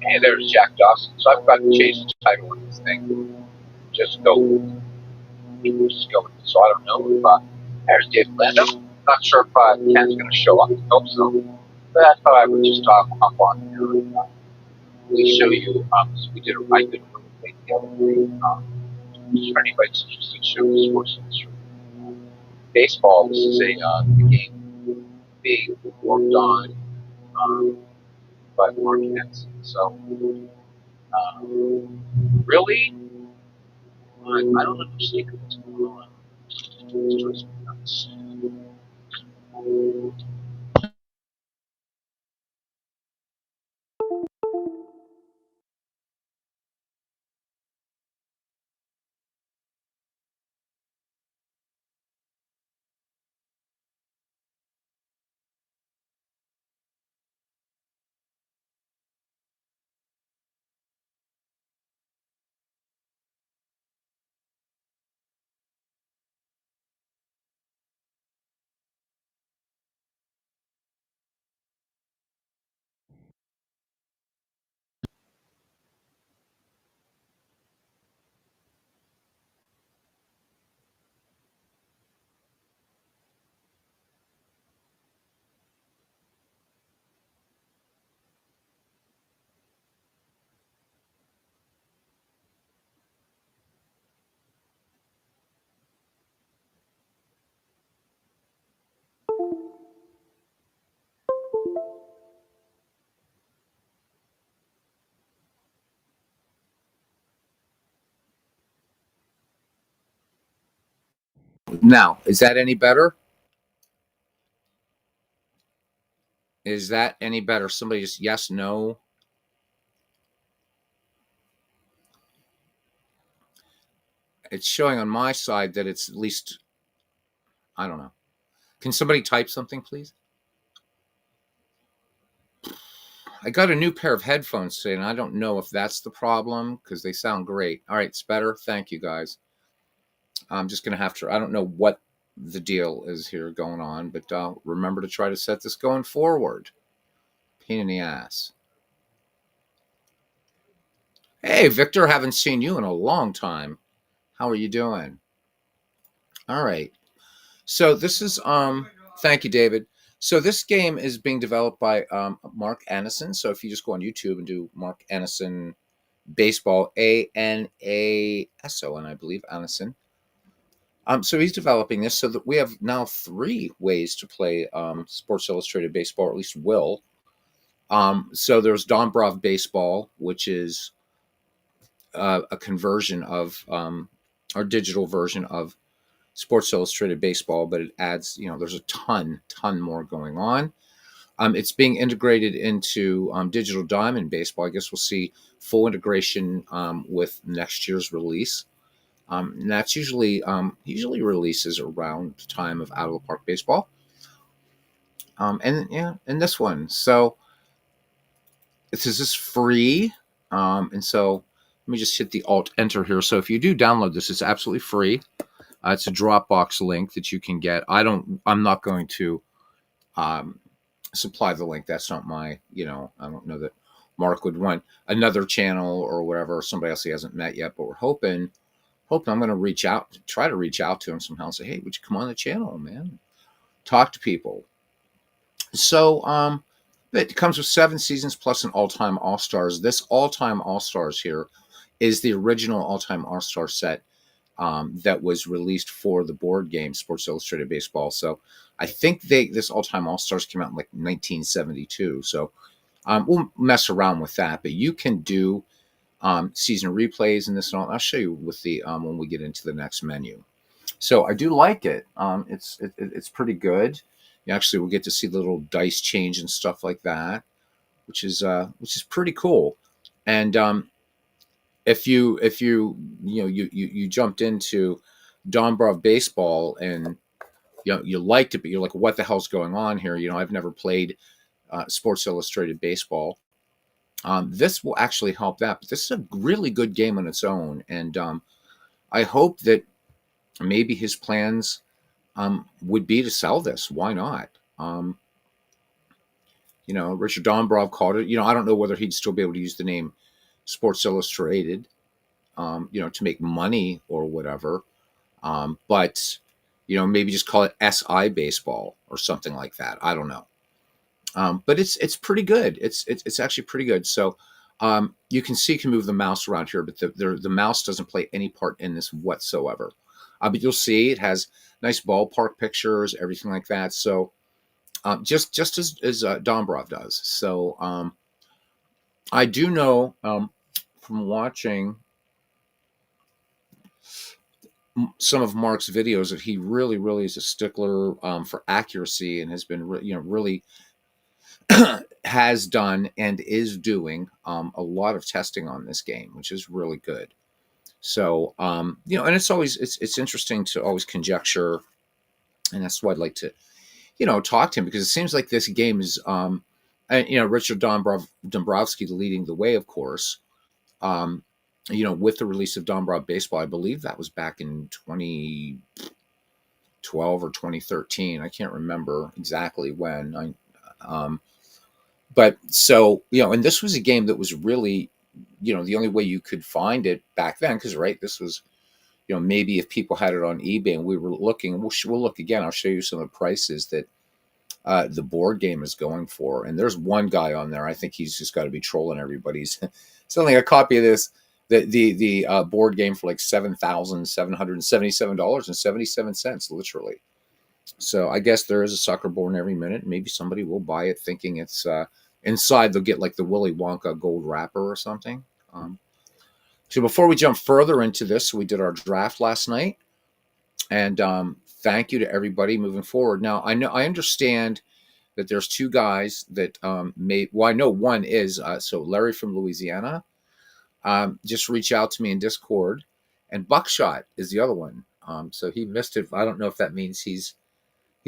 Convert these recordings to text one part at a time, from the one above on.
Hey, there's Jack Dawson. So I've got to change the title of this thing. Just go with it. So I don't know if there's Dave Landon. Not sure if Ken's going to show up. I hope so. But I thought I would just hop on here and we show you. We did a right good one the other day. Just for anybody's interested, show you sports illustrated. Baseball. This is a game being worked on by Mark Henson. So really, I don't understand what's going on. Now, is that any better? Is that any better? Somebody just yes, no. It's showing on my side that it's at least, I don't know. Can somebody type something, please? I got a new pair of headphones today, and I don't know if that's the problem because they sound great. All right, it's better. Thank you, guys. I'm just going to have to, I don't know what the deal is here going on, but remember to try to set this going forward. Pain in the ass. Hey, Victor, haven't seen you in a long time. How are you doing? All right. So this is thank you, David. So this game is being developed by Mark Annison. So if you just go on YouTube and do Mark Annison baseball, Anason, I believe, Annison. So he's developing this so that we have now 3 ways to play Sports Illustrated baseball, or at least will. So there's Dombrov baseball, which is a conversion of our digital version of Sports Illustrated baseball, but it adds, there's a ton more going on. It's being integrated into Digital Diamond baseball. I guess we'll see full integration with next year's release. And that's usually releases around the time of Out of the Park baseball. And this one. So this is free. And so let me just hit the Alt Enter here. So if you do download this, it's absolutely free. It's a Dropbox link that you can get. I'm not going to supply the link. That's not my, I don't know that Mark would want another channel or whatever, or somebody else he hasn't met yet, but we're hoping I'm going to try to reach out to him somehow and say, hey, would you come on the channel, man? Talk to people. So it comes with 7 seasons plus an all-time All-Stars. This all-time All-Stars here is the original all-time All-Star set that was released for the board game Sports Illustrated Baseball. So I think this all-time All-Stars came out in like 1972. So we'll mess around with that, but you can do season replays and this and all. I'll show you with the when we get into the next menu. So I do like it. It's pretty good. You actually will get to see the little dice change and stuff like that, which is pretty cool. And if you jumped into Dombrov baseball and you liked it, but you're like, what the hell's going on here? I've never played Sports Illustrated baseball. This will actually help that, but this is a really good game on its own, and I hope that maybe his plans would be to sell this. Why not? Richard Dombrov called it. I don't know whether he'd still be able to use the name Sports Illustrated, to make money or whatever. But maybe just call it SI baseball or something like that. I don't know. But it's pretty good. It's actually pretty good. So you can move the mouse around here, but the mouse doesn't play any part in this whatsoever. But you'll see it has nice ballpark pictures, everything like that. So just as Dombrov does. So I do know from watching some of Mark's videos that he really, really is a stickler for accuracy and has been, really has done and is doing a lot of testing on this game, which is really good. So, and it's interesting to always conjecture, and that's why I'd like to, talk to him, because it seems like this game is, Richard Dombrowski leading the way, of course. With the release of Dombrov Baseball, I believe that was back in 2012 or 2013. I can't remember exactly when. But so, and this was a game that was really, the only way you could find it back then, because, right, this was, maybe if people had it on eBay and we were looking, we'll look again. I'll show you some of the prices that the board game is going for. And there's one guy on there. I think he's just got to be trolling everybody. He's selling a copy of this, the board game for like $7,777.77, literally. So I guess there is a sucker born every minute. Maybe somebody will buy it thinking it's inside. They'll get like the Willy Wonka gold wrapper or something. So before we jump further into this, we did our draft last night, and thank you to everybody moving forward. Now I understand that there's two guys that I know one is so Larry from Louisiana. Just reach out to me in Discord, and Buckshot is the other one. So he missed it. I don't know if that means he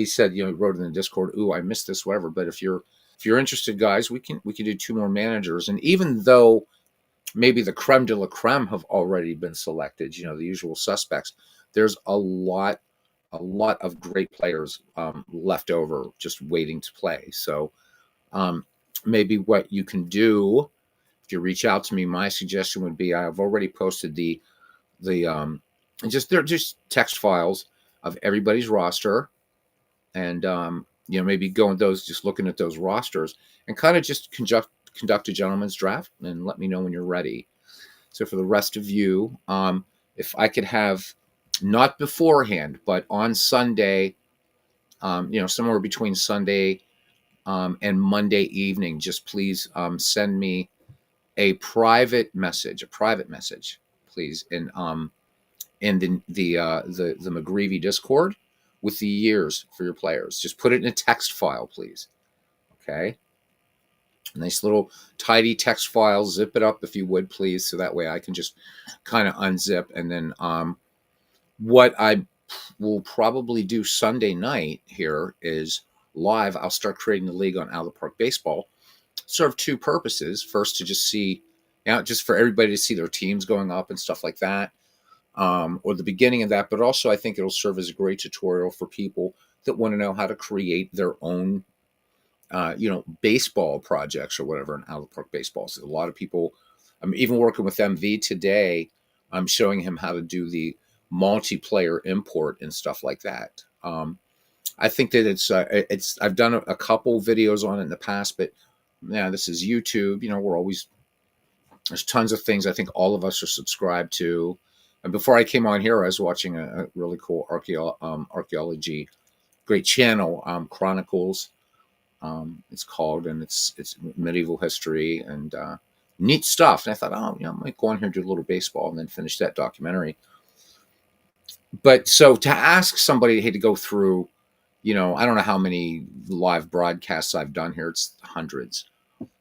said, he wrote in the Discord, "Ooh, I missed this," whatever. But if you're interested, guys, we can do two more managers. And even though maybe the creme de la creme have already been selected, the usual suspects, there's a lot of great players left over just waiting to play. So maybe what you can do, if you reach out to me, my suggestion would be, I've already posted they're just text files of everybody's roster, and maybe just looking at those rosters and kind of just conduct a gentleman's draft and let me know when you're ready. So for the rest of you, if I could have, not beforehand, but on Sunday, somewhere between Sunday and Monday evening, just please send me a private message, please, in the McGreevy Discord with the years for your players. Just put it in a text file, please. Okay. Nice little tidy text file. Zip it up if you would, please, so that way I can just kind of unzip. And then what I will probably do Sunday night here is live. I'll start creating the league on Out of the Park Baseball. Serve two purposes. First, to just see, just for everybody to see their teams going up and stuff like that, or the beginning of that. But also, I think it'll serve as a great tutorial for people that want to know how to create their own baseball projects or whatever in Out of the Park Baseball. So a lot of people, I'm even working with MV today. I'm showing him how to do the multiplayer import and stuff like that. I think that I've done a couple videos on it in the past, but this is YouTube. There's tons of things I think all of us are subscribed to. And before I came on here, I was watching a really cool archaeology, great channel, Chronicles. It's called, and it's medieval history and neat stuff. And I thought, I might go on here and do a little baseball and then finish that documentary. But so to ask somebody, hey, to go through, I don't know how many live broadcasts I've done here. It's hundreds.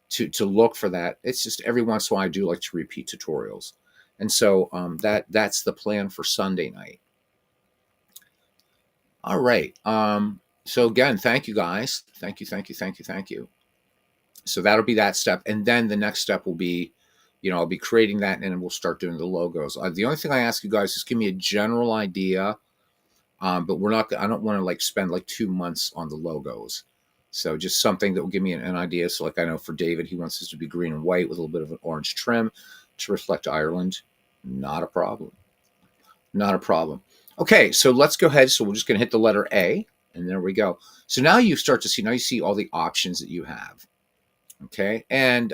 To look for that, it's just every once in a while I do like to repeat tutorials. And so that's the plan for Sunday night. All right. So again, thank you guys. Thank you. So that'll be that step. And then the next step will be, I'll be creating that, and then we'll start doing the logos. The only thing I ask you guys is give me a general idea. But I don't want to spend 2 months on the logos. So just something that will give me an idea. So like I know for David, he wants this to be green and white with a little bit of an orange trim to reflect Ireland. Not a problem. Not a problem. Okay, so let's go ahead. So we're just going to hit the letter A, and there we go. So now you start to see, now you see all the options that you have. Okay, and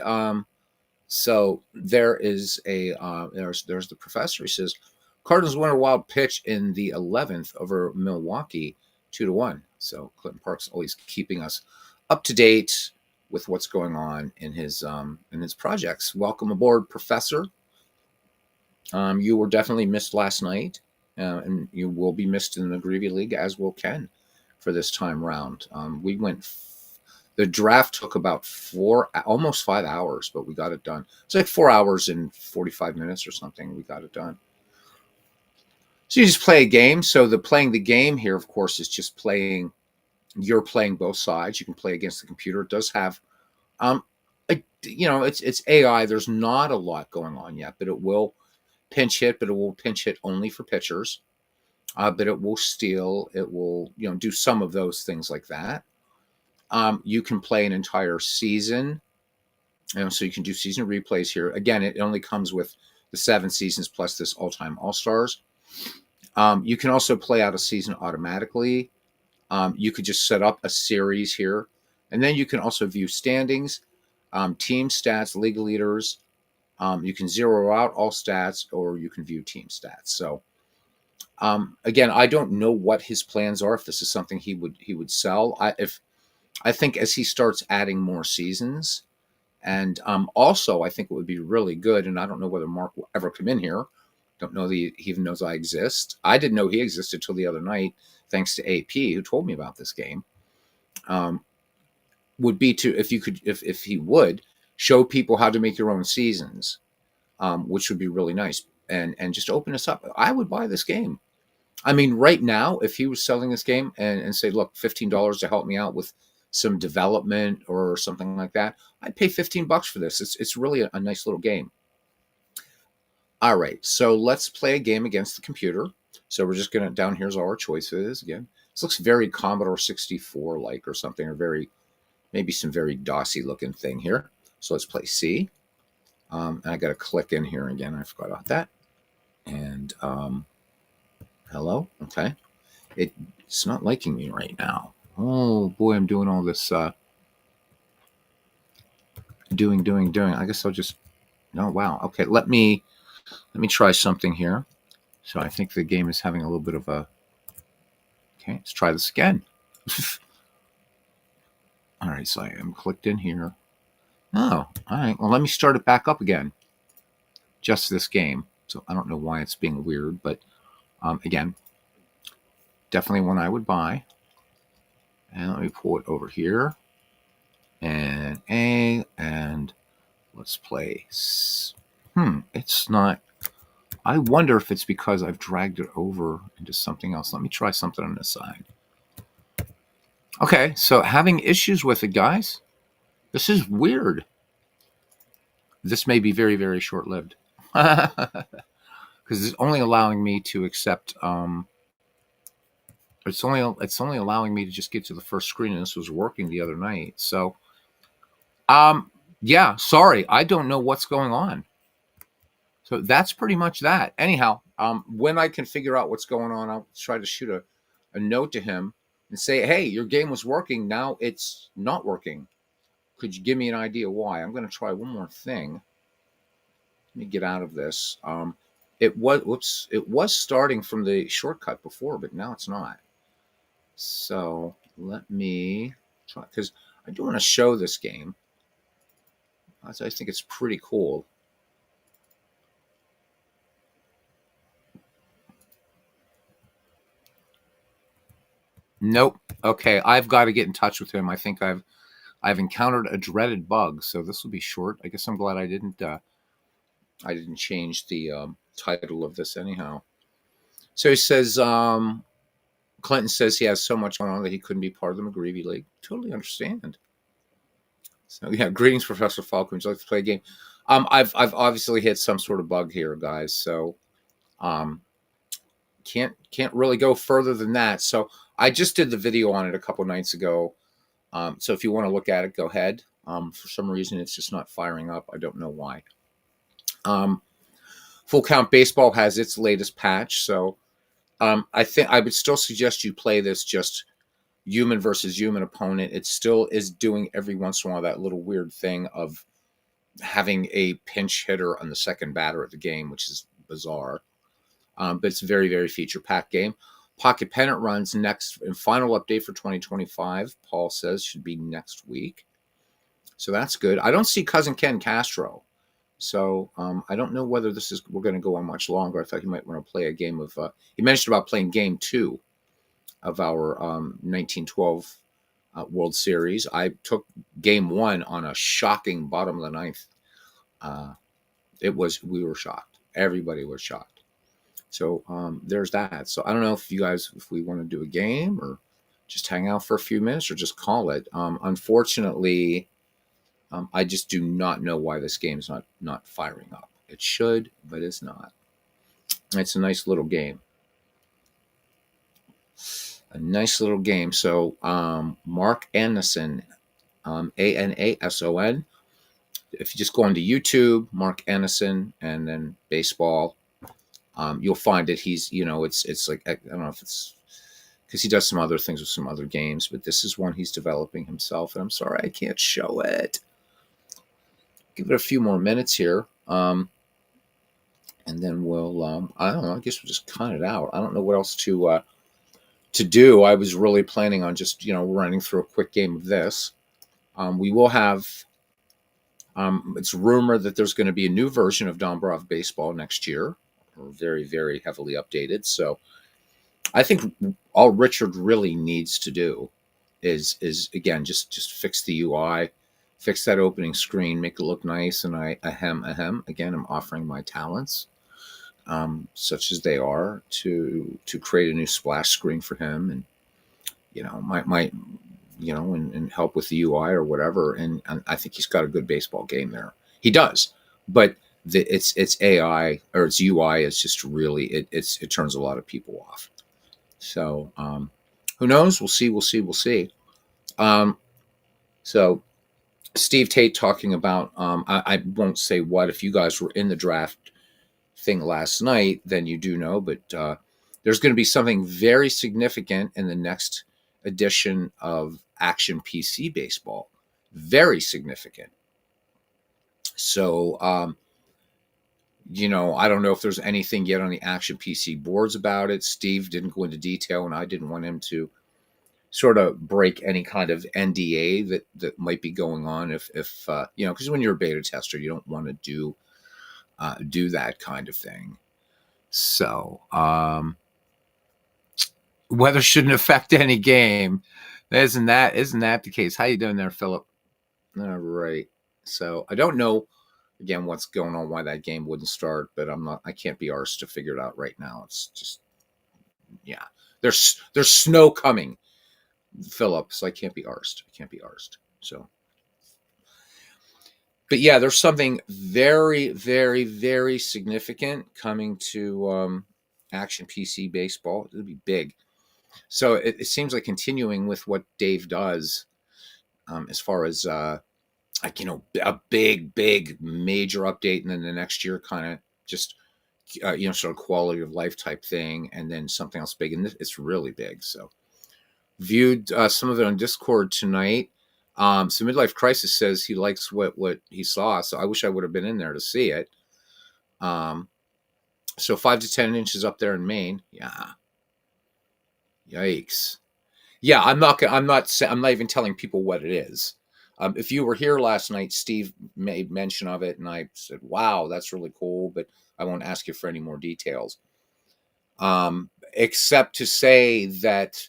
so there is a there's the professor. He says Cardinals win a wild pitch in the 11th over Milwaukee, 2-1. So Clinton Park's always keeping us up to date with what's going on in his projects. Welcome aboard, Professor. You were definitely missed last night, and you will be missed in the Grevy League, as will Ken, for this time round. We went. The draft took about almost 5 hours, but we got it done. It's like 4 hours and 45 minutes or something. We got it done. So you just play a game. So playing the game here, of course, is just playing. You're playing both sides. You can play against the computer. It does have, it's AI. There's not a lot going on yet, but it will pinch hit. But it will pinch hit only for pitchers. But it will steal. It will, do some of those things like that. You can play an entire season, so you can do season replays here. Again, it only comes with the 7 seasons plus this all-time All-Stars. You can also play out a season automatically. You could just set up a series here, and then you can also view standings, team stats, league leaders. You can zero out all stats, or you can view team stats. So, again, I don't know what his plans are. If this is something he would sell, I think as he starts adding more seasons, and also I think it would be really good, and I don't know whether Mark will ever come in here. Don't know that he even knows I exist. I didn't know he existed till the other night, thanks to AP, who told me about this game. Would be to, if he would show people how to make their own seasons, which would be really nice, and just open us up. I would buy this game. I mean, right now, if he was selling this game and say, look, $15 to help me out with some development or something like that, I'd pay $15 for this. It's really a nice little game. All right, so let's play a game against the computer. So we're just going to, down here's all our choices again. This looks very Commodore 64 like or something, or maybe some very DOSy looking thing here. So let's play C. And I got to click in here again. I forgot about that. And hello. Okay. It's not liking me right now. Oh boy, I'm doing all this doing. I guess I'll just, no, wow. Okay, let me try something here. So I think the game is having a little bit of a, okay, let's try this again. All right, so I am clicked in here. Oh, all right. Well, let me start it back up again. Just this game. So I don't know why it's being weird, but again, definitely one I would buy. And let me pull it over here. And A, and let's play. It's not. I wonder if it's because I've dragged it over into something else. Let me try something on this side. Okay, so having issues with it, guys. This is weird. This may be very, very short-lived. Because it's only allowing me to accept... It's only allowing me to just get to the first screen, and this was working the other night. So, yeah, sorry. I don't know what's going on. So that's pretty much that. Anyhow, when I can figure out what's going on, I'll try to shoot a note to him and say, hey, your game was working. Now it's not working. Could you give me an idea why? I'm going to try one more thing. Let me get out of this. It was starting from the shortcut before, but now it's not. So let me try, because I do want to show this game. I think it's pretty cool. Nope. Okay, I've got to get in touch with him. I think I've encountered a dreaded bug, so this will be short. I guess I'm glad I didn't change the title of this anyhow. So he says, Clinton says he has so much going on that he couldn't be part of the McGreevy League. Totally understand. So yeah, greetings, Professor Falcon. Would you like to play a game? I've obviously hit some sort of bug here, guys. So can't really go further than that. So I just did the video on it a couple nights ago. So if you want to look at it, go ahead. For some reason, it's just not firing up. I don't know why. Um, Full Count Baseball has its latest patch, so I think I would still suggest you play this just human versus human opponent. It still is doing every once in a while that little weird thing of having a pinch hitter on the second batter of the game, which is bizarre. But it's a very, very feature packed game. Pocket Pennant runs next and final update for 2025. Paul says should be next week. So that's good. I don't see Cousin Ken Castro. So I don't know whether we're going to go on much longer. I thought he might want to play a game of, he mentioned about playing game 2 of our 1912 World Series. I took game 1 on a shocking bottom of the ninth. We were shocked. Everybody was shocked. So there's that. So I don't know if we want to do a game or just hang out for a few minutes or just call it. Unfortunately, I just do not know why this game is not firing up. It should, but it's not. It's a nice little game. A nice little game. So Mark Anderson, Anason. If you just go onto YouTube, Mark Anderson, and then baseball, you'll find that he's, it's like, I don't know if it's because he does some other things with some other games, but this is one he's developing himself. And I'm sorry, I can't show it. Give it a few more minutes here. And then we'll, I don't know, I guess we'll just cut it out. I don't know what else to do. I was really planning on just, running through a quick game of this. We will have, it's rumored that there's going to be a new version of Dombrov Baseball next year, or very, very heavily updated. So I think all Richard really needs to do is again, just fix the UI, fix that opening screen, make it look nice. And again, I'm offering my talents, such as they are, to create a new splash screen for him, and and help with the UI or whatever. And I think he's got a good baseball game there. He does, but it's AI or its UI is just really it turns a lot of people off. So who knows? We'll see. So Steve Tate talking about I won't say what. If you guys were in the draft thing last night, then you do know. But there's going to be something very significant in the next edition of Action PC Baseball. Very significant. So I don't know if there's anything yet on the Action PC boards about it. Steve didn't go into detail, and I didn't want him to sort of break any kind of NDA that might be going on if because when you're a beta tester, you don't want to do that kind of thing. So weather shouldn't affect any game. Isn't that the case? How you doing there, Philip? All right. So I don't know again what's going on, why that game wouldn't start, but I can't be arsed to figure it out right now. It's just there's snow coming, Philip, so I can't be arsed. So but yeah, there's something very, very, very significant coming to Action PC Baseball. It'll be big. So it seems like continuing with what Dave does, as far as a big major update, and then the next year kind of just sort of quality of life type thing, and then something else big, and it's really big. So viewed some of it on Discord tonight. So Midlife Crisis says he likes what he saw. So I wish I would have been in there to see it. So 5 to 10 inches up there in Maine. Yeah. Yikes. Yeah, I'm not even telling people what it is. If you were here last night, Steve made mention of it, and I said, "Wow, that's really cool," but I won't ask you for any more details. Except to say that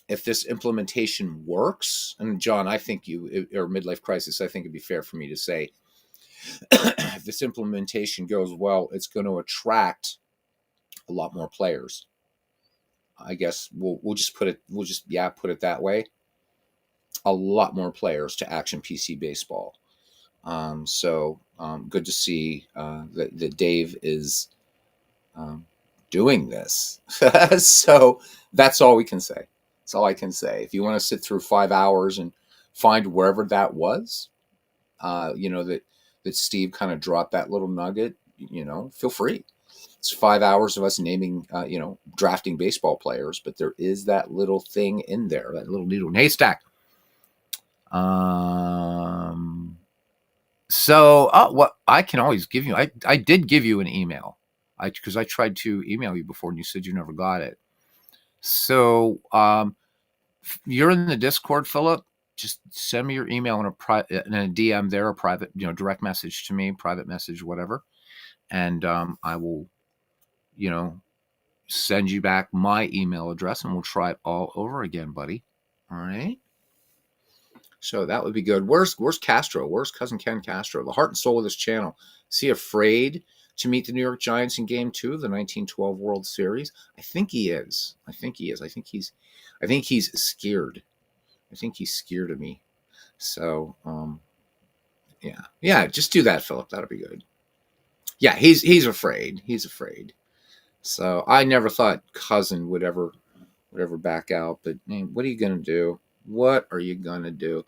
if this implementation works, and John, I think or Midlife Crisis, I think it'd be fair for me to say, if this implementation goes well, it's going to attract a lot more players. I guess we'll just put it that way. A lot more players to Action PC Baseball. So good to see that Dave is doing this. So that's all we can say. That's all I can say. If you want to sit through 5 hours and find wherever that was, that Steve kind of dropped that little nugget, feel free. It's 5 hours of us naming, drafting baseball players, but there is that little thing in there, that little needle in a haystack. So what I can always give you, I did give you an email, because I tried to email you before and you said you never got it. So you're in the Discord, Philip. Just send me your email in a DM there, a private, direct message to me, private message, whatever, and I will, send you back my email address, and we'll try it all over again, buddy. All right. So that would be good. Where's Castro? Where's cousin Ken Castro, the heart and soul of this channel? Is he afraid to meet the New York Giants in Game 2 of the 1912 World Series? I think he is. I think he's scared. I think he's scared of me. So, yeah. Just do that, Philip. That'll be good. Yeah, he's afraid. He's afraid. So I never thought cousin would ever back out. But man, what are you gonna do? What are you gonna do?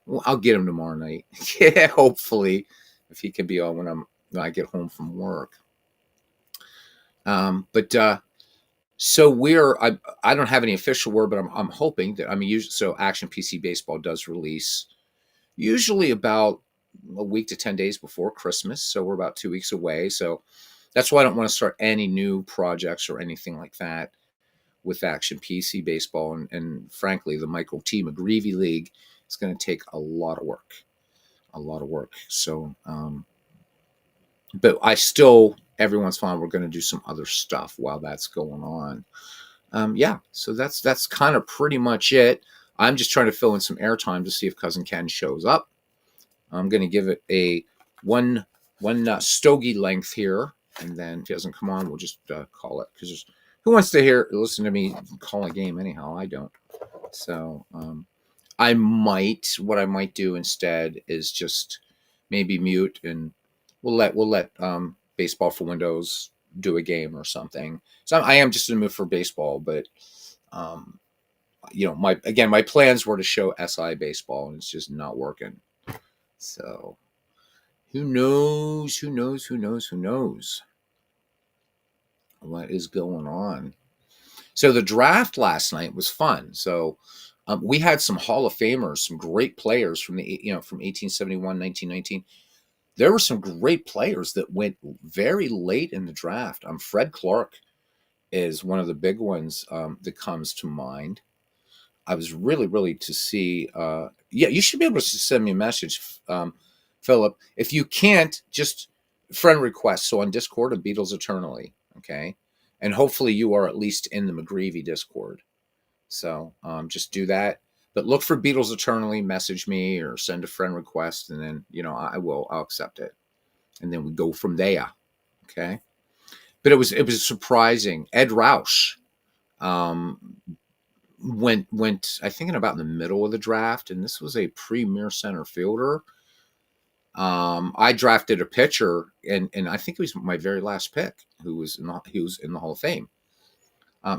Well, I'll get him tomorrow night. Yeah, hopefully, if he can be on when I get home from work. So I don't have any official word, but I'm hoping that so Action PC Baseball does release usually about a week to 10 days before Christmas. So we're about 2 weeks away. So that's why I don't want to start any new projects or anything like that with Action PC Baseball. And frankly, the Michael T. McGreevy League is going to take a lot of work. So, but I still, every once in a while, we're going to do some other stuff while that's going on. So that's kind of pretty much it. I'm just trying to fill in some airtime to see if Cousin Ken shows up. I'm going to give it a one stogie length here, and then if he doesn't come on, we'll just call it, because who wants to listen to me call a game anyhow? I don't. So what I might do instead is just maybe mute, and we'll let Baseball for Windows do a game or something. So I am just in the mood for baseball, but my plans were to show SI baseball, and it's just not working. So who knows what is going on. So the draft last night was fun. So we had some Hall of Famers, some great players from from 1871, 1919. There were some great players that went very late in the draft. Fred Clark is one of the big ones that comes to mind. I was really to see. You should be able to send me a message, Philip. If you can't, just friend request. So on Discord, of Beatles Eternally, okay? And hopefully you are at least in the McGreevy Discord. So just do that. But look for Beatles Eternally, message me or send a friend request, and then I'll accept it, and then we go from there. Okay. But it was surprising. Ed Roush went I think in about in the middle of the draft, and this was a premier center fielder. I drafted a pitcher, and I think it was my very last pick, he was in the Hall of Fame.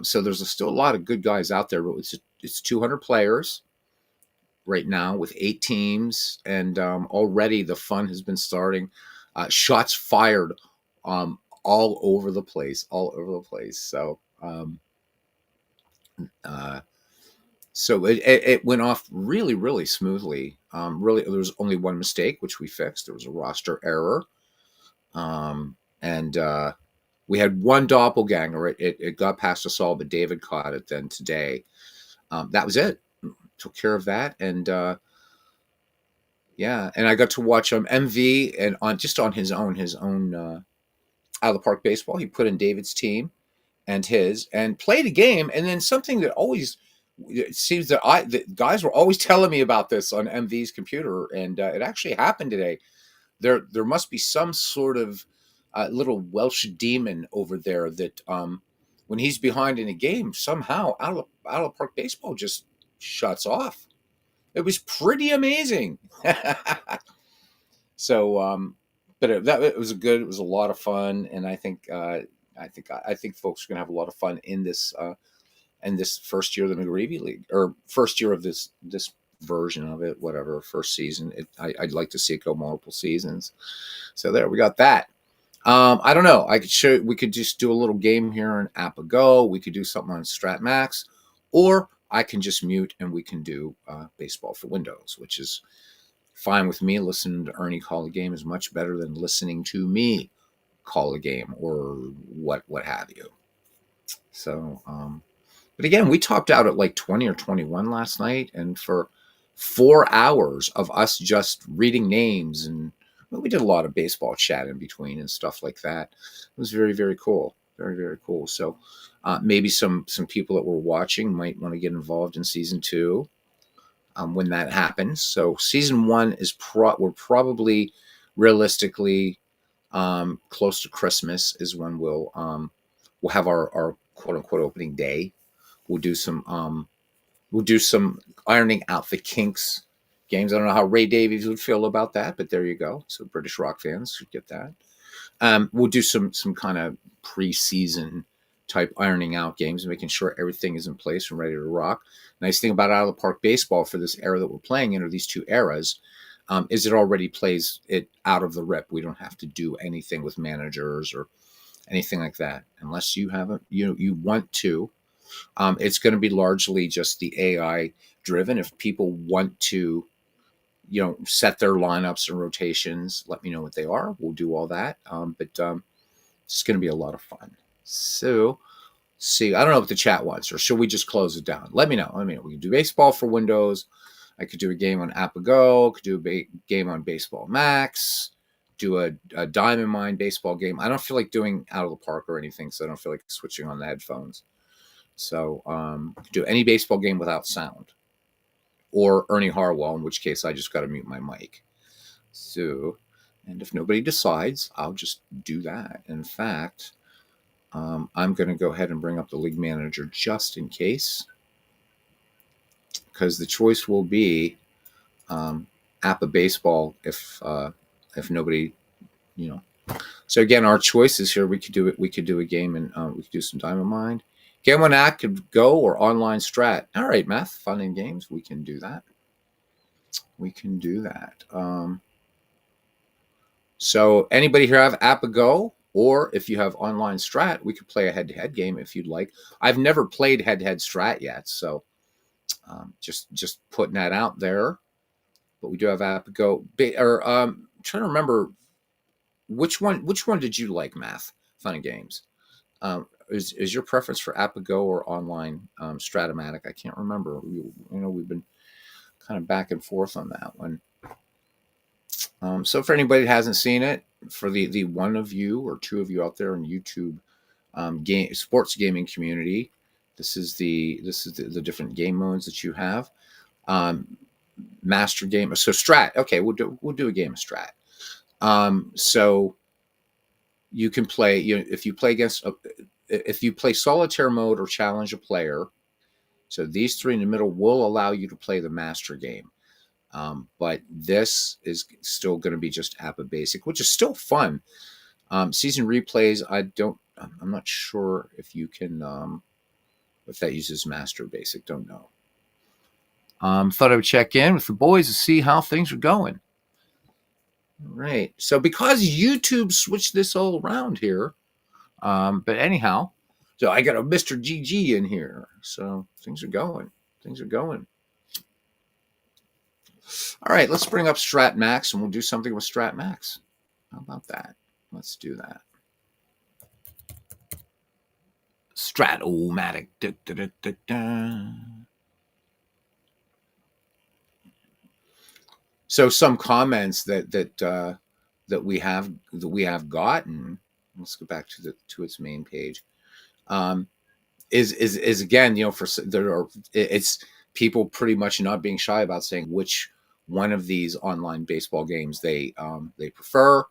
So there's still a lot of good guys out there, but it's 200 players right now with 8 teams, and already the fun has been starting. Shots fired all over the place. So so it went off really smoothly. Really, there was only one mistake, which we fixed. There was a roster error, and we had one doppelganger. It got past us all, but David caught it then today. That was it. Took care of that, and and I got to watch MV and on his own out of the park baseball. He put in David's team and played a game, and then something that always, it seems that guys were always telling me about this on MV's computer, and it actually happened today. There must be some sort of little Welsh demon over there that when he's behind in a game, somehow out of park baseball just shuts off. It was pretty amazing. So, but it was good. It was a lot of fun, and I think folks are gonna have a lot of fun in this and this first year of the McGreevy League, or first year of this version of it, whatever, first season. I'd like to see it go multiple seasons. So there, we got that. I don't know. I could show. We could just do a little game here on APBA Go. We could do something on Strat Max, or I can just mute and we can do baseball for Windows, which is fine with me. Listening to Ernie call a game is much better than listening to me call a game or what have you. So, but again, we topped out at like 20 or 21 last night, and for 4 hours of us just reading names, and well, we did a lot of baseball chat in between and stuff like that. It was very, very cool. Very, very cool. So maybe some people that were watching might want to get involved in season 2 when that happens. So season 1 is we're probably realistically close to Christmas is when we'll have our quote unquote opening day. We'll do some ironing out the kinks games. I don't know how Ray Davies would feel about that, but there you go. So British rock fans should get that. We'll do some kind of preseason type ironing out games, making sure everything is in place and ready to rock. Nice thing about Out of the Park baseball for this era that we're playing in, or these 2 eras, is it already plays it out of the rip. We don't have to do anything with managers or anything like that, unless you haven't you want to. It's going to be largely just the AI driven. If people want to, set their lineups and rotations, let me know what they are. We'll do all that. But it's going to be a lot of fun. So, see, I don't know what the chat wants, or should we just close it down? Let me know. We can do baseball for Windows. I could do a game on APBA Go. Could do a game on Baseball Max. Do a Diamond Mine baseball game. I don't feel like doing Out of the Park or anything, so I don't feel like switching on the headphones. So do any baseball game without sound, or Ernie Harwell, in which case I just got to mute my mic. So, and if nobody decides, I'll just do that. In fact, I'm going to go ahead and bring up the league manager just in case, because the choice will be APBA baseball if nobody, So again, our choices here. We could do it. We could do a game, and we could do some Diamond Mine. Game on app could go, or online strat. All right, math, fun and games. We can do that. We can do that. So anybody here have APBA Go? Or if you have online strat, we could play a head-to-head game if you'd like. I've never played head-to-head strat yet, so just putting that out there. But we do have APBA Go. I'm trying to remember which one did you like, math, fun and games? Is your preference for APBA Go or online Stratomatic? I can't remember. We've been kind of back and forth on that one. So for anybody that hasn't seen it, for the one of you or 2 of you out there in YouTube sports gaming community, this is the different game modes that you have. Master game. So strat. Okay, we'll do a game of strat. So you can play. If you play against. If you play solitaire mode or challenge a player, so these 3 in the middle will allow you to play the master game. But this is still going to be just APBA Basic, which is still fun. Season replays, I'm not sure if you can, if that uses Master Basic, don't know. Thought I would check in with the boys to see how things are going. All right. So because YouTube switched this all around here, but anyhow, so I got a Mr. GG in here. So things are going. All right, let's bring up Strat Max and we'll do something with Strat Max. How about that? Let's do that. Strat-O-Matic. Da, da, da, da, da. So some comments that we have gotten. Let's go back to its main page. Is again, it's people pretty much not being shy about saying which one of these online baseball games they prefer.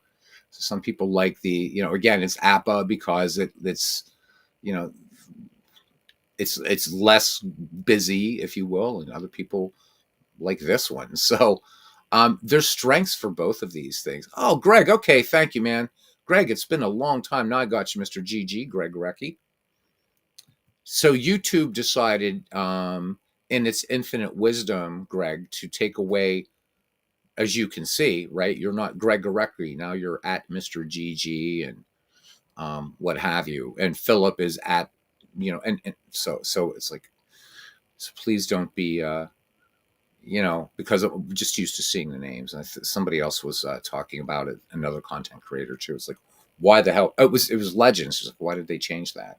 So some people like again, it's APBA because it's it's less busy, if you will, and other people like this one. So there's strengths for both of these things. Oh, Greg, okay, thank you, man. Greg, it's been a long time. Now I got you, Mr. GG, Greg Recchi. So YouTube decided, in its infinite wisdom, Greg, to take away, as you can see, right? You're not Greg Gorecki. Now you're at Mr. GG and what have you. And Philip is at, and so it's like, so please don't be, because I'm just used to seeing the names. And somebody else was talking about it, another content creator too. It's like, why the hell? It was Legends. It's like, why did they change that?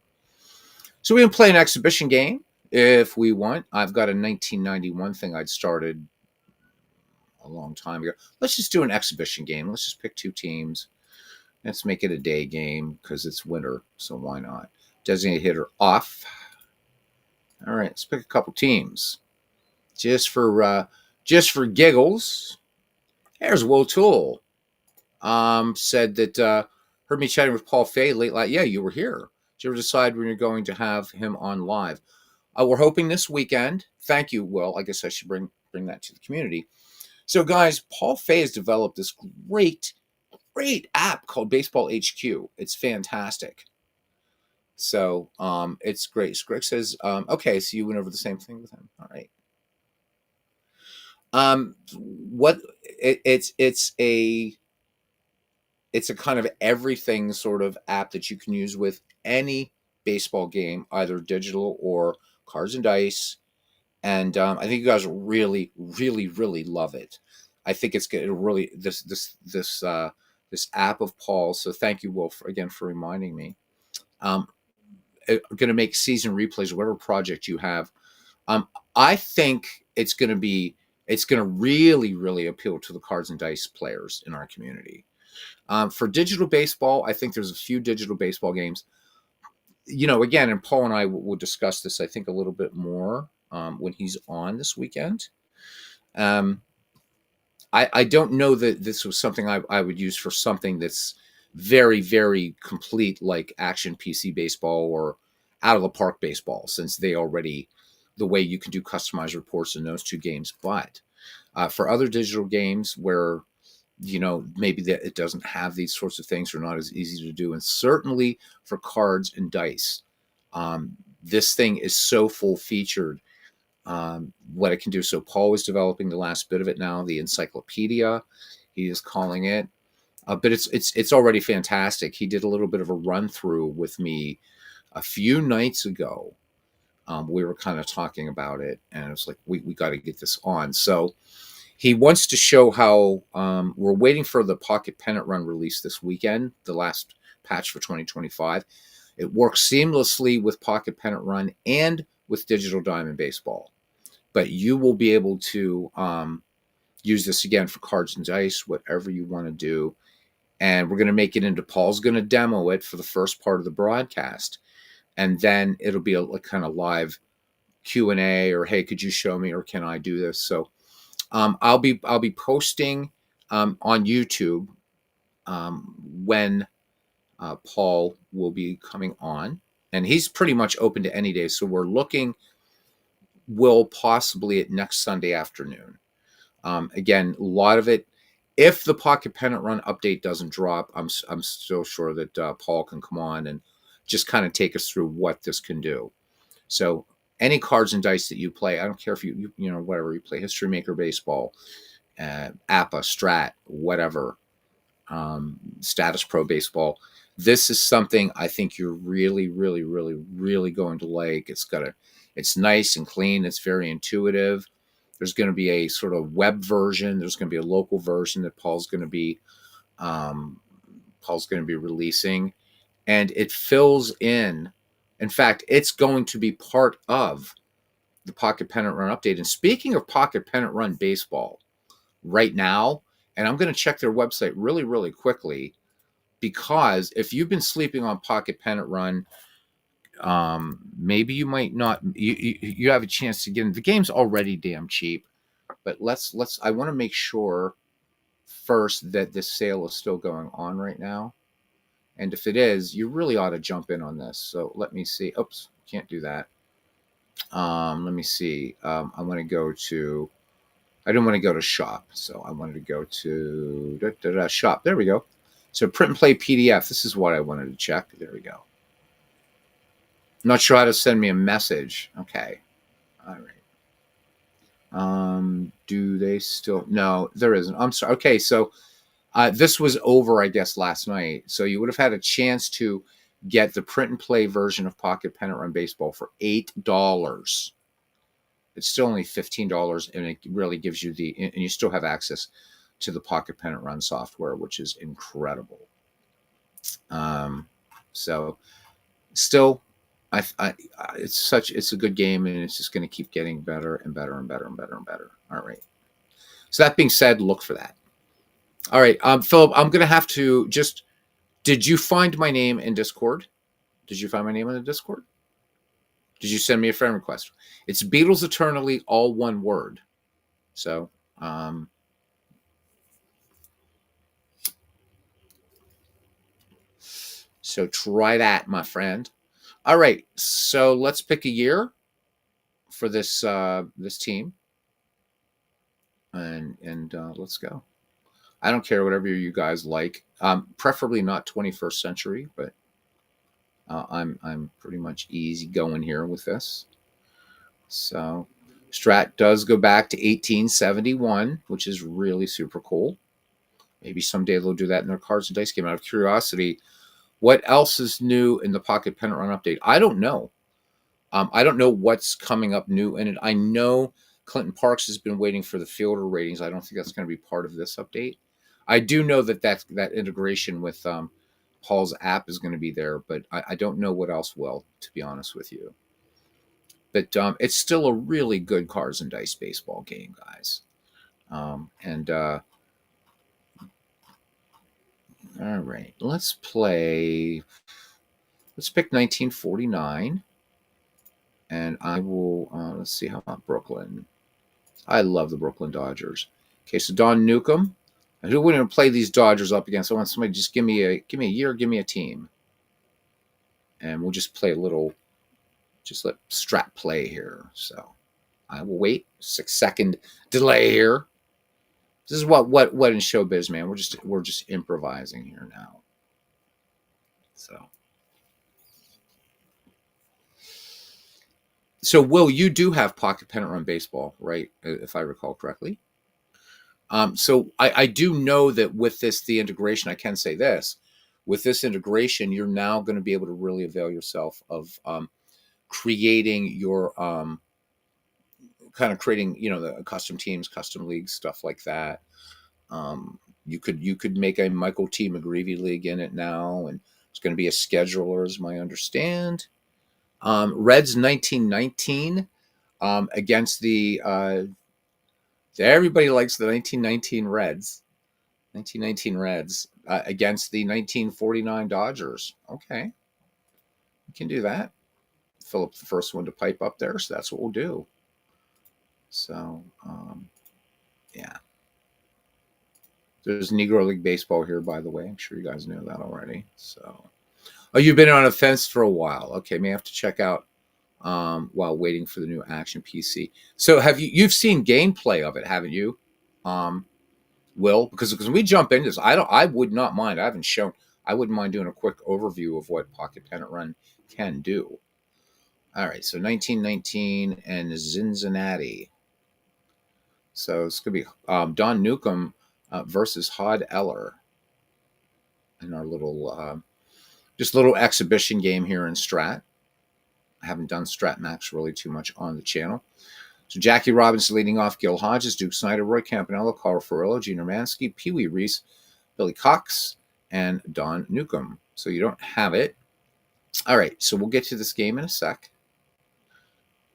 So we can play an exhibition game if we want. I've got a 1991 thing I'd started a long time ago. Let's just do an exhibition game. Let's just pick two teams. Let's make it a day game because it's winter, so why not? Designated hitter off. All right, let's pick a couple teams just for giggles. There's Will Tool. Said that heard me chatting with Paul Fay late last. Yeah, you were here. Did you ever decide when you're going to have him on live? We're hoping this weekend. Thank you, Will. I guess I should bring that to the community. So, guys, Paul Fay has developed this great app called Baseball HQ. It's fantastic. So, it's great. So Greg says, okay, so you went over the same thing with him. All right. What it's a kind of everything sort of app that you can use with any baseball game, either digital or cards and dice. And I think you guys will really, really, really love it. I think it's going to really this app of Paul. So thank you, Will, again for reminding me. Going to make season replays, whatever project you have. I think it's going to really, really appeal to the cards and dice players in our community. For digital baseball, I think there's a few digital baseball games. Again, and Paul and I will discuss this, I think, a little bit more when he's on this weekend. I don't know that this was something I would use for something that's very, very complete, like action PC baseball or out of the park baseball, since the way you can do customized reports in those two games. But for other digital games where maybe that it doesn't have these sorts of things or not as easy to do, and certainly for cards and dice, this thing is so full featured. What it can do. So Paul is developing the last bit of it now, the encyclopedia, he is calling it. But it's already fantastic. He did a little bit of a run through with me a few nights ago. We were kind of talking about it, and it was like, we got to get this on. So he wants to show how we're waiting for the Pocket Pennant Run release this weekend, the last patch for 2025. It works seamlessly with Pocket Pennant Run and with Digital Diamond Baseball. But you will be able to use this again for cards and dice, whatever you want to do. And we're going to make it into, Paul's going to demo it for the first part of the broadcast. And then it'll be a kind of live Q&A, or, hey, could you show me, or can I do this? So I'll be posting on YouTube when Paul will be coming on. And he's pretty much open to any day. So we're looking, will possibly at next Sunday afternoon. Again, a lot of it, if the Pocket Pennant Run update doesn't drop, I'm still sure that Paul can come on and just kind of take us through what this can do. So any cards and dice that you play, I don't care if you whatever you play, History Maker Baseball, APBA, Strat, whatever, Status Pro Baseball. This is something I think you're really, really, really, really going to like. It's nice and clean. It's very intuitive. There's going to be a sort of web version. There's going to be a local version that Paul's going to be releasing, and it fills in. In fact, it's going to be part of the Pocket Pennant Run update. And speaking of Pocket Pennant Run Baseball, right now, and I'm going to check their website really, really quickly, because if you've been sleeping on Pocket Pennant Run, maybe you might not. You have a chance to get in. The game's already damn cheap, but I want to make sure first that this sale is still going on right now. And if it is, you really ought to jump in on this. So let me see. Oops, can't do that. Let me see. I want to go to. I didn't want to go to shop, so I wanted to go to shop. There we go. So print and play PDF. This is what I wanted to check. There we go. Not sure how to send me a message. Okay. All right. Do they still? No, there isn't. I'm sorry. Okay, so this was over, I guess, last night. So you would have had a chance to get the print and play version of Pocket Pennant Run Baseball for $8. It's still only $15, and it really gives you and you still have access to the Pocket Pennant Run software, which is incredible. So still, it's a good game, and it's just going to keep getting better and better and better and better and better. All right. So that being said, look for that. All right, Philip, I'm going to have to just. Did you find my name in Discord? Did you find my name in the Discord? Did you send me a friend request? It's Beatles Eternally, all one word. So, so try that, my friend. All right, so let's pick a year for this this team, and let's go. I don't care whatever you guys like. Preferably not 21st century, but I'm pretty much easy going here with this. So Strat does go back to 1871, which is really super cool. Maybe someday they'll do that in their cards and dice game. Out of curiosity, what else is new in the Pocket Pennant Run update? I don't know. I don't know what's coming up new in it. I know Clinton Parks has been waiting for the fielder ratings. I don't think that's going to be part of this update. I do know that integration with Paul's app is going to be there, but I don't know what else will, to be honest with you. But it's still a really good cards and dice baseball game, guys. All right, let's play. Let's pick 1949, and I will. Let's see how about Brooklyn. I love the Brooklyn Dodgers. Okay, so Don Newcomb. And who wouldn't play these Dodgers up against? I want somebody just give me a year, give me a team, and we'll just play a little. Just let Strat play here. So I will wait. 6-second delay here. This is what in showbiz, man. We're just improvising here now. So Will, you do have Pocket Pennant Run Baseball, right? If I recall correctly. So I do know that with the integration, I can say this. With this integration, you're now going to be able to really avail yourself of creating your creating, the custom teams, custom leagues, stuff like that. You could make a Michael T. McGreevy league in it now, and it's going to be a scheduler, as I understand. Reds 1919 against the everybody likes the 1919 Reds. 1919 Reds against the 1949 Dodgers. Okay, we can do that. Philip, the first one to pipe up there, so that's what we'll do. So, yeah. There's Negro League Baseball here, by the way. I'm sure you guys know that already. So, oh, you've been on a fence for a while. Okay, may have to check out while waiting for the new Action PC. So, you've seen gameplay of it, haven't you, Will? Because when we jump into this, I would not mind. I wouldn't mind doing a quick overview of what Pocket Pennant Run can do. All right, so 1919 and Cincinnati. So it's going to be Don Newcomb versus Hod Eller in our little, just little exhibition game here in Strat. I haven't done Strat Max really too much on the channel. So Jackie Robinson leading off, Gil Hodges, Duke Snyder, Roy Campanello, Carl Ferrillo, Gene Romansky, Pee Wee Reese, Billy Cox, and Don Newcomb. So you don't have it. All right, so we'll get to this game in a sec.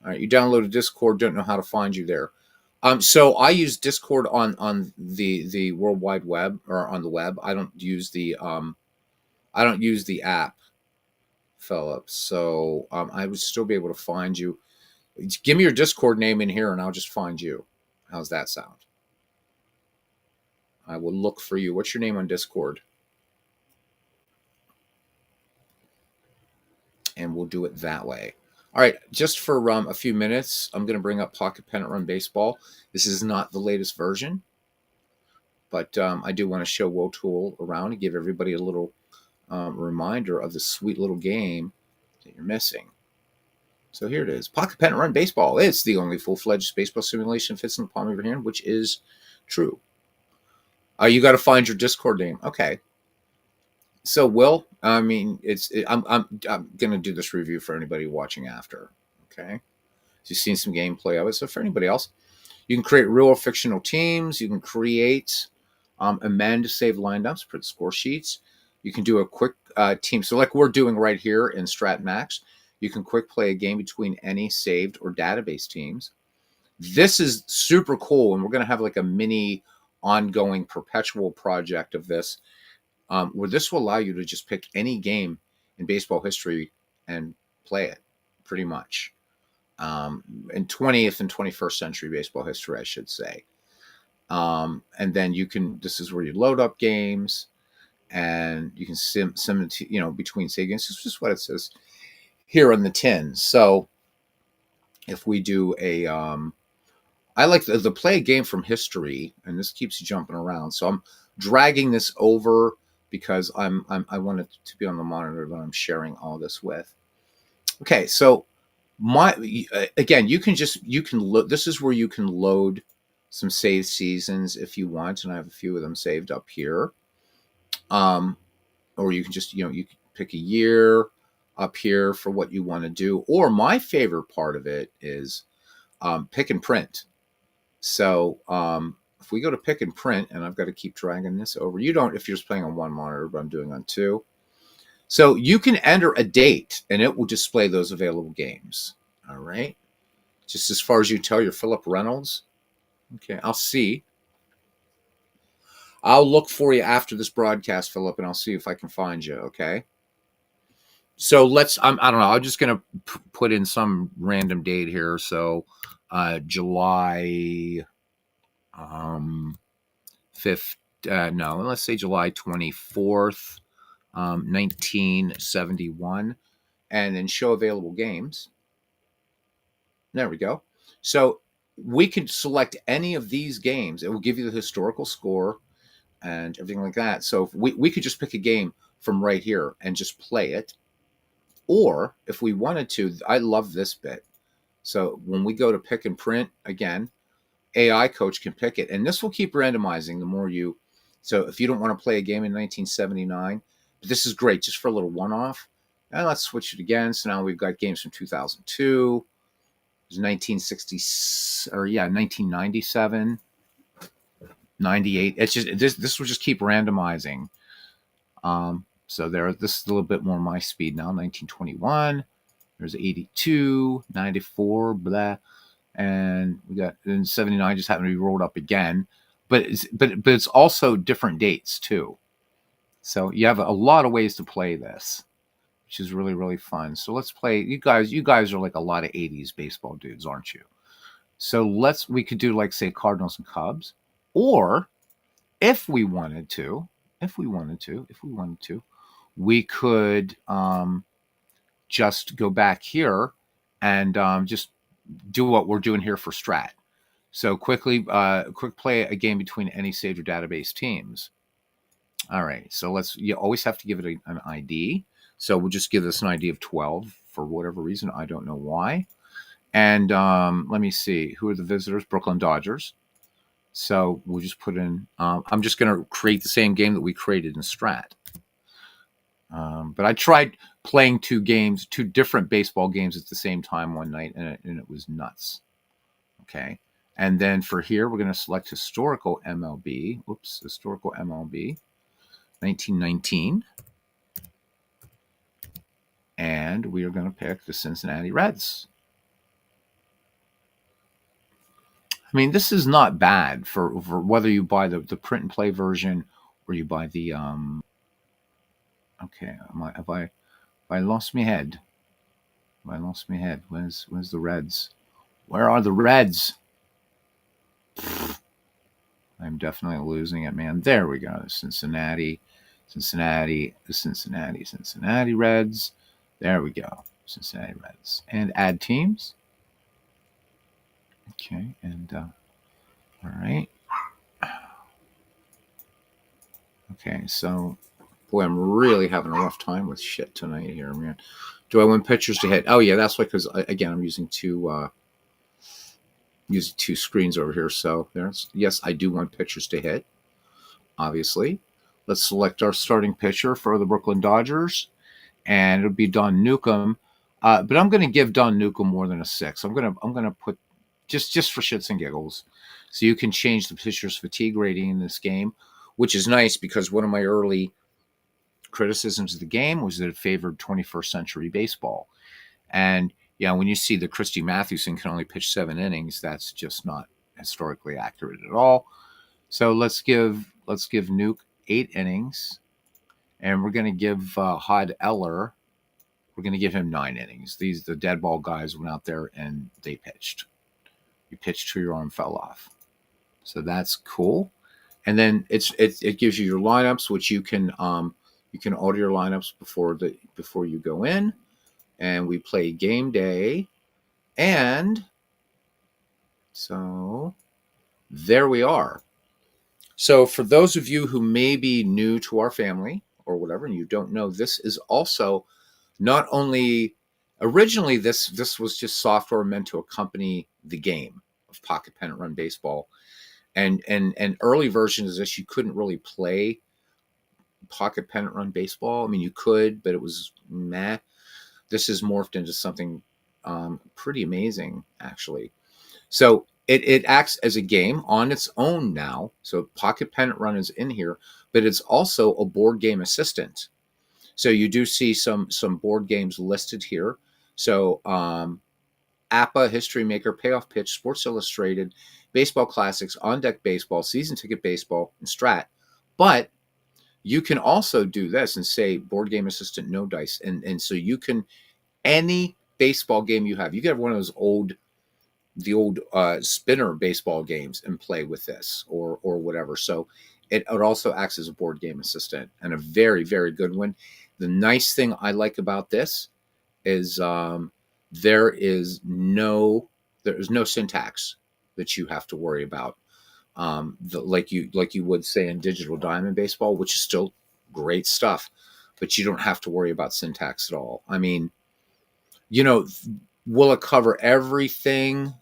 All right, you downloaded Discord, don't know how to find you there. So I use Discord on the World Wide Web, or on the web. I don't use the app, Philip. So I would still be able to find you. Give me your Discord name in here, and I'll just find you. How's that sound? I will look for you. What's your name on Discord? And we'll do it that way. All right, just for a few minutes, I'm going to bring up Pocket Pennant Run Baseball. This is not the latest version, but I do want to show Will Tool around and give everybody a little reminder of the sweet little game that you're missing. So here it is. Pocket Pen and Run Baseball. It's the only full-fledged baseball simulation fits in the palm of your hand, which is true. You got to find your Discord name. Okay. So, Will, I mean, I'm gonna do this review for anybody watching after. Okay. So you've seen some gameplay of it. So for anybody else, you can create real or fictional teams. You can create, amend, save lineups, print score sheets. You can do a quick team. So like we're doing right here in Strat Max, you can quick play a game between any saved or database teams. This is super cool, and we're going to have like a mini ongoing perpetual project of this, where this will allow you to just pick any game in baseball history and play it pretty much, in 20th and 21st century baseball history, I should say. And then this is where you load up games and you can sim between save games. This is just what it says here on the tin. So if we do I like the play a game from history, and this keeps jumping around. So I'm dragging this over because I want it to be on the monitor that I'm sharing all this with. Okay, so again, you can this is where you can load some saved seasons if you want, and I have a few of them saved up here. Or you can just you can pick a year up here for what you want to do. Or my favorite part of it is pick and print. So if we go to pick and print, and I've got to keep dragging this over. You don't if you're just playing on one monitor, but I'm doing on two. So you can enter a date, and it will display those available games. All right. Just as far as you tell, you're Philip Reynolds. Okay, I'll see. I'll look for you after this broadcast, Philip, and I'll see if I can find you. Okay. So I don't know. I'm just going to put in some random date here. So July 5th. No, let's say July 24th, 1971, and then show available games. There we go. So we could select any of these games. It will give you the historical score and everything like that. So if we could just pick a game from right here and just play it. Or if we wanted to, I love this bit. So when we go to pick and print, again, AI coach can pick it. And this will keep randomizing the more you. So if you don't want to play a game in 1979, but this is great just for a little one-off. And let's switch it again. So now we've got games from 2002. 1997, 98. It's just this will just keep randomizing. So this is a little bit more my speed now. 1921. There's 82, 94, blah, and we got in 79 just happened to be rolled up again. But it's also different dates too. So you have a lot of ways to play this, which is really, really fun. So let's play. You guys are like a lot of 80s baseball dudes, aren't you? So we could do like say Cardinals and Cubs, or if we wanted to, we could just go back here and just do what we're doing here for Strat. So quick play a game between any saved or database teams. All right, so you always have to give it an ID. So we'll just give this an ID of 12 for whatever reason. I don't know why. And let me see. Who are the visitors? Brooklyn Dodgers. So we'll just put in. I'm just going to create the same game that we created in Strat. But I tried playing two different baseball games at the same time one night, and it was nuts. Okay. And then for here, we're going to select historical MLB. Historical MLB. 1919. And we are going to pick the Cincinnati Reds. I mean, this is not bad for whether you buy the print and play version or you buy the okay, have I lost my head? Have I lost my head? Where's the Reds? Where are the Reds? I'm definitely losing it, man. There we go. Cincinnati Reds. There we go. Cincinnati Reds. And add teams. Okay, and all right. Okay, so boy, I'm really having a rough time with shit tonight here, man. Do I win pitchers to hit? Oh yeah, that's why. Because again, I'm using two screens over here. So there's yes, I do want pitchers to hit. Obviously, let's select our starting pitcher for the Brooklyn Dodgers, and it'll be Don Newcomb. But I'm going to give Don Newcomb more than a 6. I'm gonna put just for shits and giggles, so you can change the pitcher's fatigue rating in this game, which is nice because one of my early criticisms of the game was that it favored 21st century baseball. And yeah, when you see that Christy Mathewson can only pitch 7 innings, that's just not historically accurate at all. So let's give Nuke 8 innings, and we're going to give Hod Eller. We're going to give him 9 innings. The dead ball guys went out there and they pitched. You pitched till your arm fell off, so that's cool. And then it gives you your lineups, which you can order your lineups before you go in, and we play game day, and so there we are. So for those of you who may be new to our family or whatever, and you don't know, this is also not only originally this was just software meant to accompany the game of Pocket Pennant Run Baseball, and early versions of this you couldn't really play Pocket Pennant Run Baseball. I mean, you could, but it was meh. This is morphed into something pretty amazing, actually. So it acts as a game on its own now. So Pocket Pennant Run is in here, but it's also a board game assistant. So you do see some board games listed here. So APBA, History Maker, Payoff Pitch, Sports Illustrated, Baseball Classics, On Deck Baseball, Season Ticket Baseball, and Strat. But you can also do this and say board game assistant, no dice. And so you can, any baseball game you have, you can have one of those old spinner baseball games and play with this or whatever. So it also acts as a board game assistant, and a very, very good one. The nice thing I like about this is there is no syntax that you have to worry about. Like you would say in Digital Diamond Baseball, which is still great stuff, but you don't have to worry about syntax at all. I mean, will it cover everything?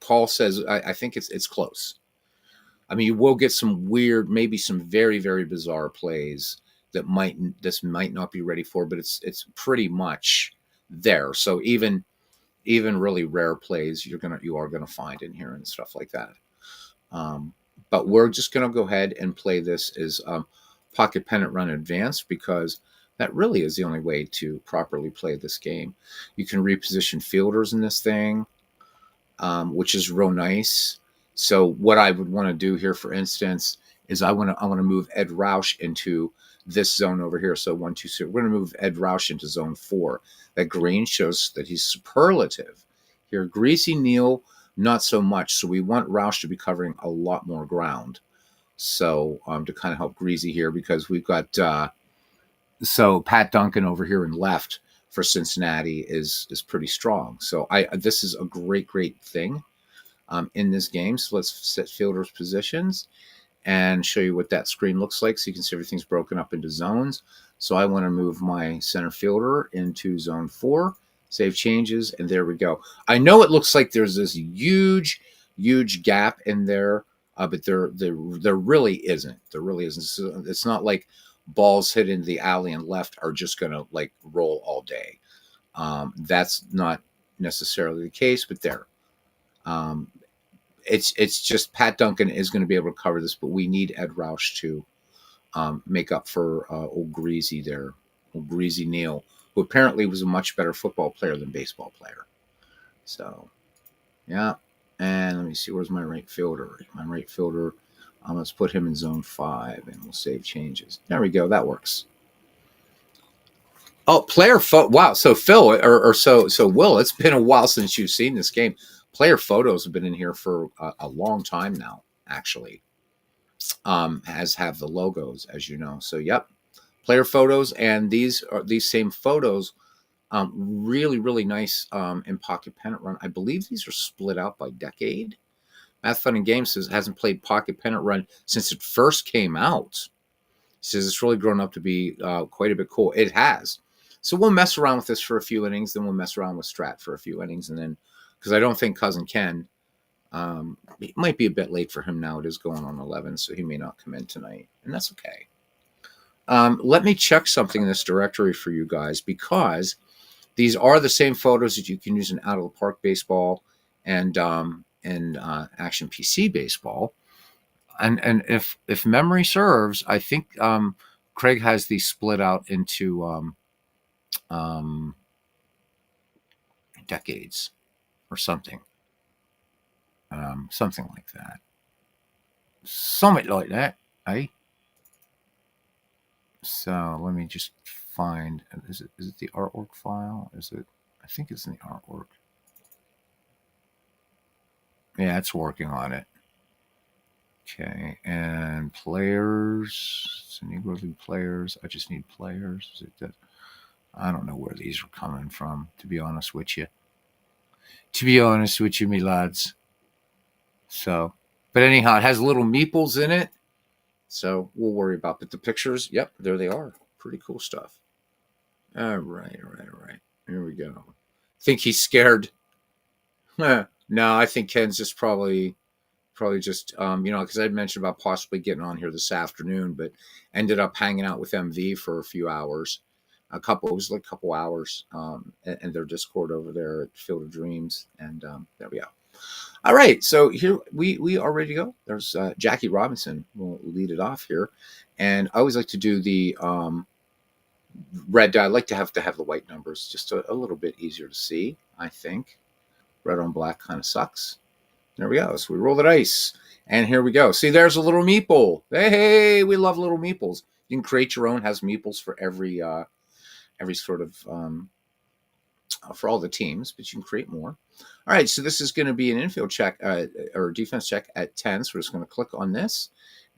Paul says, I think it's close. I mean, you will get some weird, maybe some very, very bizarre plays that this might not be ready for, but it's pretty much there. So even really rare plays you are gonna find in here and stuff like that. But we're just gonna go ahead and play this as Pocket Pennant Run Advanced, because that really is the only way to properly play this game. You can reposition fielders in this thing, which is real nice. So what I would want to do here, for instance, is I want to move Ed Roush into this zone over here. So 1, 2, 3. We're going to move Ed Roush into zone 4. That green shows that he's superlative. Here, Greasy Neal, not so much. So we want Roush to be covering a lot more ground. So to kind of help Greasy here, because we've got so Pat Duncan over here in left for Cincinnati is pretty strong. So this is a great thing in this game. So let's set fielders positions and show you what that screen looks like, so you can see everything's broken up into zones. So I want to move my center fielder into zone 4, save changes, and there we go. I know it looks like there's this huge gap in there, but there really isn't. There really isn't. It's not like balls hit into the alley and left are just going to like roll all day. That's not necessarily the case, but there. It's just Pat Duncan is going to be able to cover this, but we need Ed Roush to make up for old Greasy there, old Greasy Neal, who apparently was a much better football player than baseball player. So, yeah. And let me see, where's my right fielder? My right fielder, let's put him in zone 5, and we'll save changes. There we go. That works. Oh, wow. So Phil, so Will, it's been a while since you've seen this game. Player photos have been in here for a long time now, actually. As have the logos, as you know. So, yep, player photos, and these same photos, really nice in Pocket Pennant Run. I believe these are split out by decade. Math Fun and Games says hasn't played Pocket Pennant Run since it first came out. Says it's really grown up to be quite a bit cool. It has. So we'll mess around with this for a few innings, then we'll mess around with Strat for a few innings, and then because I don't think Cousin Ken, it might be a bit late for him now. It is going on 11, so he may not come in tonight, and that's okay. Let me check something in this directory for you guys, because these are the same photos that you can use in Out of the Park Baseball and Action PC Baseball. And if memory serves, I think Craig has these split out into decades or something, something like that, something like that, eh? So let me just find. Is it the artwork file? Is it? I think it's in the artwork. Yeah, it's working on it. Okay, and players. It's Negro League players. I just need players. Is it that? I don't know where these are coming from, to be honest with you. To be honest with you, me lads. So, but anyhow, it has little meeples in it. So we'll worry about. But the pictures, yep, there they are. Pretty cool stuff. All right. Here we go. Think he's scared? No, I think Ken's just probably just because I'd mentioned about possibly getting on here this afternoon, but ended up hanging out with MV for a few hours. It was like a couple hours, and their Discord over there at Field of Dreams, and there we go. All right, so here we are ready to go. There's Jackie Robinson will lead it off here, and I always like to do the red. I like to have the white numbers, just a little bit easier to see. I think red on black kind of sucks. There we go. So we roll the dice, and here we go. See, there's a little meeple. Hey, we love little meeples. You can create your own. Has meeples for every sort of for all the teams, but you can create more. All right, so this is going to be an infield check or defense check at 10. So we're just going to click on this,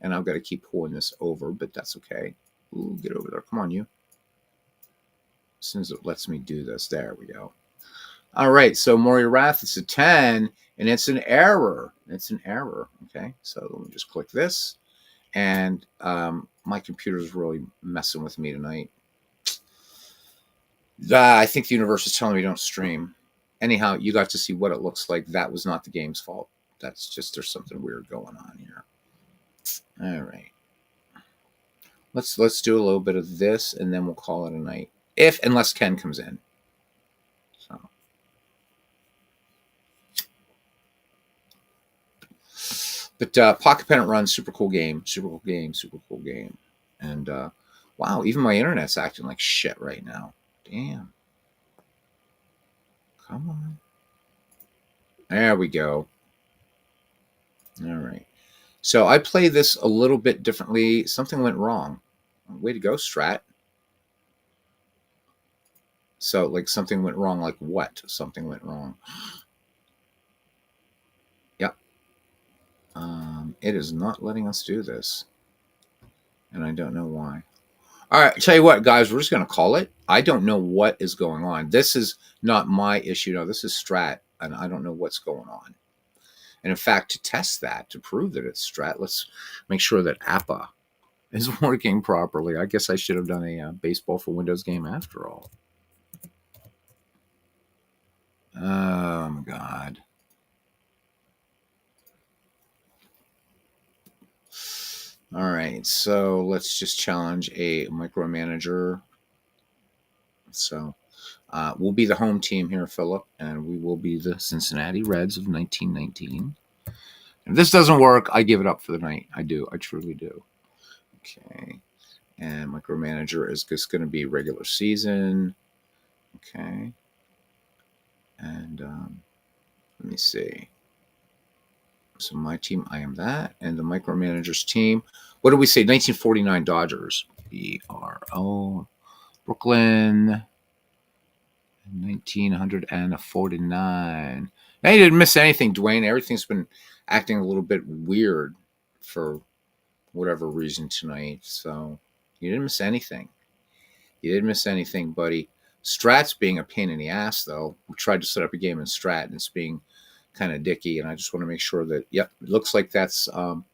and I've got to keep pulling this over, but that's okay. Ooh, get over there. Come on, you. As soon as it lets me do this, there we go. All right, so Maury Rath, it's a 10, and it's an error. It's an error, okay? So let me just click this, and my computer's really messing with me tonight. I think the universe is telling me don't stream. Anyhow, you got to see what it looks like. That was not the game's fault. That's just, there's something weird going on here. All right. Let's do a little bit of this, and then we'll call it a night. Unless Ken comes in. So. But Pocket Pennant Run, super cool game. And wow, even my internet's acting like shit right now. Damn. Come on. There we go. All right. So I play this a little bit differently. Something went wrong. Way to go, Strat. So, like, something went wrong. Like what? Something went wrong. Yep. It is not letting us do this. And I don't know why. All right, tell you what, guys, we're just going to call it. I don't know what is going on. This is not my issue. No, this is Strat, and I don't know what's going on. And in fact, to test that, to prove that it's Strat, let's make sure that APBA is working properly. I guess I should have done a baseball for Windows game after all. Oh, my God. All right, so let's just challenge a micromanager. So we'll be the home team here, Philip, and we will be the Cincinnati Reds of 1919. If this doesn't work, I give it up for the night. I do. I truly do. Okay. And micromanager is just going to be regular season. Okay. And let me see. So my team, I am that. And the micromanager's team, what did we say? 1949 Dodgers. BRO. Brooklyn. 1949. Now you didn't miss anything, Dwayne. Everything's been acting a little bit weird for whatever reason tonight. So you didn't miss anything. You didn't miss anything, buddy. Strat's being a pain in the ass, though. We tried to set up a game in Strat, and it's being kind of dicky. And I just want to make sure that, yep, it looks like that's on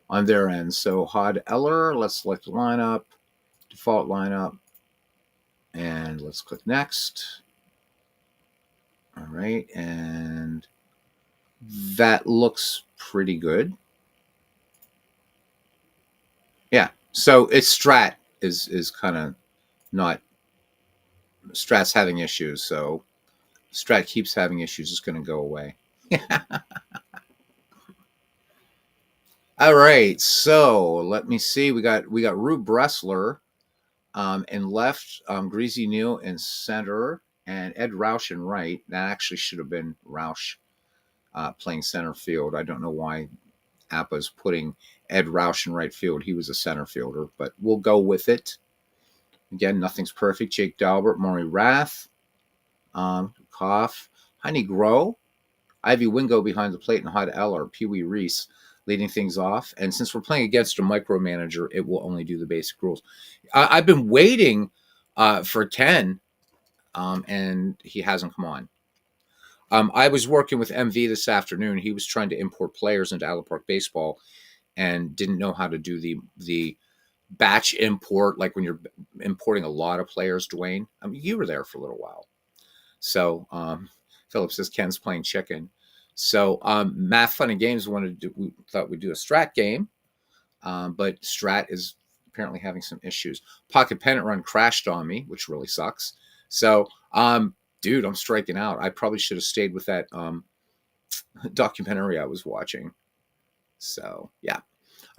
their end. So Hod Eller, let's select the lineup, default lineup. And let's click next. All right, and that looks pretty good. Yeah. So it's Strat is kind of not Strat's having issues. So Strat keeps having issues. It's going to go away. All right. So let me see. We got Rube Bressler in left, Greasy Neal in center, and Ed Roush in right. That actually should have been Roush playing center field. I don't know why APBA's putting Ed Roush in right field. He was a center fielder, but we'll go with it. Again, nothing's perfect. Jake Dalbert, Maury Rath, Koff, Honey Grow, Ivy Wingo behind the plate, and Hod Eller, Pee Wee Reese leading things off. And since we're playing against a micromanager, it will only do the basic rules. I've been waiting for Ken, and he hasn't come on. I was working with MV this afternoon. He was trying to import players into Allen Park Baseball and didn't know how to do the batch import, like when you're importing a lot of players, Dwayne. I mean, you were there for a little while. So Philip says Ken's playing chicken. So Math Fun and Games we thought we'd do a Strat game, but Strat is apparently having some issues. Pocket Pennant Run crashed on me, which really sucks. So, dude, I'm striking out. I probably should have stayed with that documentary I was watching. So, yeah.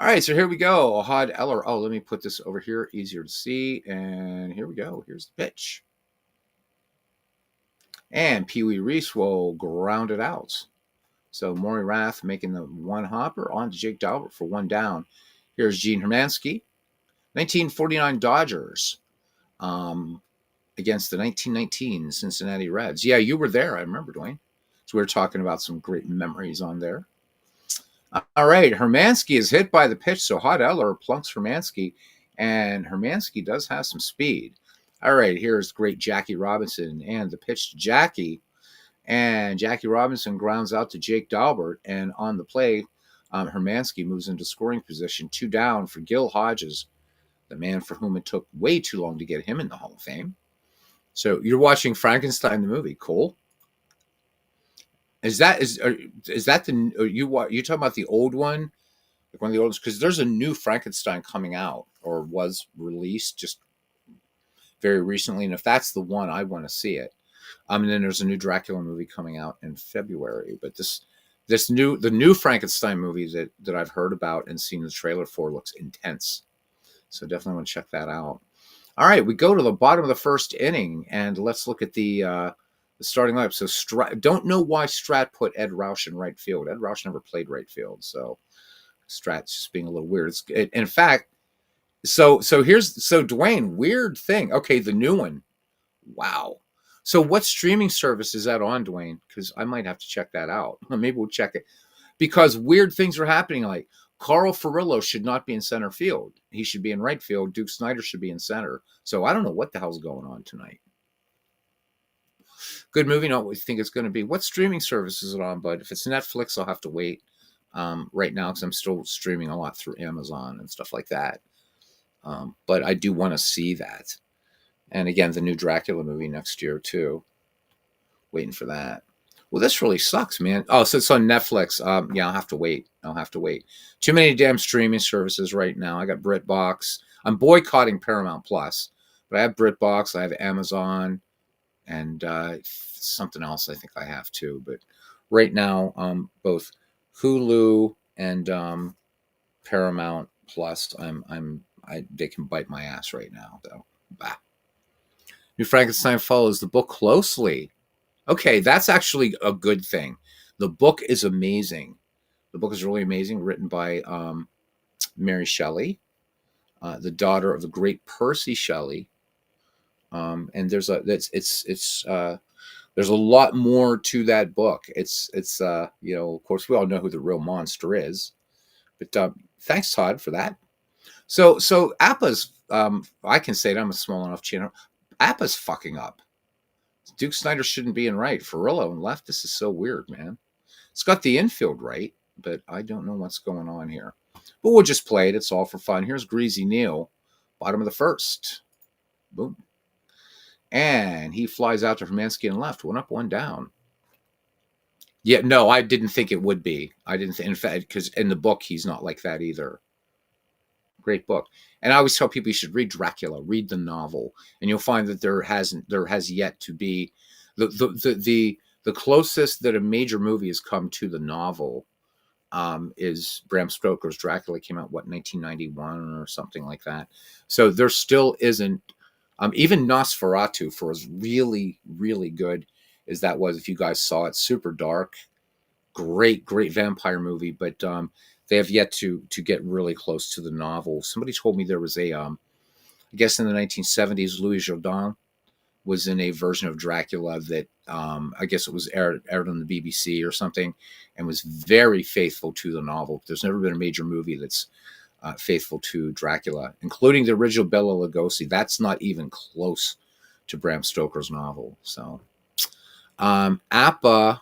All right, so here we go. Hod Eller. Oh, let me put this over here, easier to see. And here we go. Here's the pitch. And Pee Wee Reese will ground it out. So Maury Rath making the one hopper on to Jake Dalbert for one down. Here's Gene Hermansky, 1949 Dodgers against the 1919 Cincinnati Reds. Yeah, you were there. I remember, Dwayne. So we were talking about some great memories on there. All right, Hermansky is hit by the pitch, so Hod Eller plunks Hermansky, and Hermansky does have some speed. All right, here's great Jackie Robinson, and the pitch to Jackie, and Jackie Robinson grounds out to Jake Dalbert, and on the play, Hermansky moves into scoring position, 2 down for Gil Hodges, the man for whom it took way too long to get him in the Hall of Fame. So you're watching Frankenstein the movie, cool. Is that the you talking about the old one, like one of the oldest? Because there's a new Frankenstein coming out or was released just very recently, and if that's the one, I want to see it. And then there's a new Dracula movie coming out in February. But the new Frankenstein movie that I've heard about and seen the trailer for looks intense. So definitely want to check that out. All right, we go to the bottom of the first inning, and let's look at the starting lineup. So don't know why Strat put Ed Roush in right field. Ed Roush never played right field, so Strat's just being a little weird. In fact, so Dwayne, weird thing. Okay, the new one. Wow. So what streaming service is that on, Dwayne? Because I might have to check that out. Maybe we'll check it. Because weird things are happening, like Carl Furillo should not be in center field. He should be in right field. Duke Snider should be in center. So I don't know what the hell's going on tonight. Good movie, not what we think it's going to be. What streaming service is it on, bud? If it's Netflix, I'll have to wait right now because I'm still streaming a lot through Amazon and stuff like that. But I do want to see that. And again, the new Dracula movie next year, too. Waiting for that. Well, this really sucks, man. Oh, so it's on Netflix. Yeah, I'll have to wait. Too many damn streaming services right now. I got BritBox. I'm boycotting Paramount Plus, but I have BritBox. I have Amazon, and something else I think I have too. But right now, both Hulu and Paramount Plus, they can bite my ass right now, though. Bah. New Frankenstein follows the book closely. Okay, that's actually a good thing. The book is amazing. The book is really amazing, written by Mary Shelley, the daughter of the great Percy Shelley. And there's a lot more to that book. It's of course we all know who the real monster is, but thanks Todd for that. So APBA's I can say it. I'm a small enough channel. APBA's fucking up. Duke Snider shouldn't be in right. Furillo in left. This is so weird, man. It's got the infield right, but I don't know what's going on here. But we'll just play it. It's all for fun. Here's Greasy Neal, bottom of the first. Boom. And he flies out to Hermansky and left, one up, one down. Yeah, no, I didn't think it would be. I didn't think, in fact, because in the book, he's not like that either. Great book. And I always tell people you should read Dracula, read the novel, and you'll find that there has yet to be the closest that a major movie has come to the novel is Bram Stoker's Dracula. Came out, what, 1991 or something like that. So there still isn't, even Nosferatu, for as really, really good as that was, if you guys saw it, super dark, great vampire movie, but they have yet to get really close to the novel. Somebody told me there was I guess in the 1970s, Louis Jourdan was in a version of Dracula that I guess it was aired on the BBC or something, and was very faithful to the novel. There's never been a major movie that's faithful to Dracula, including the original Bela Lugosi. That's not even close to Bram Stoker's novel. So, APBA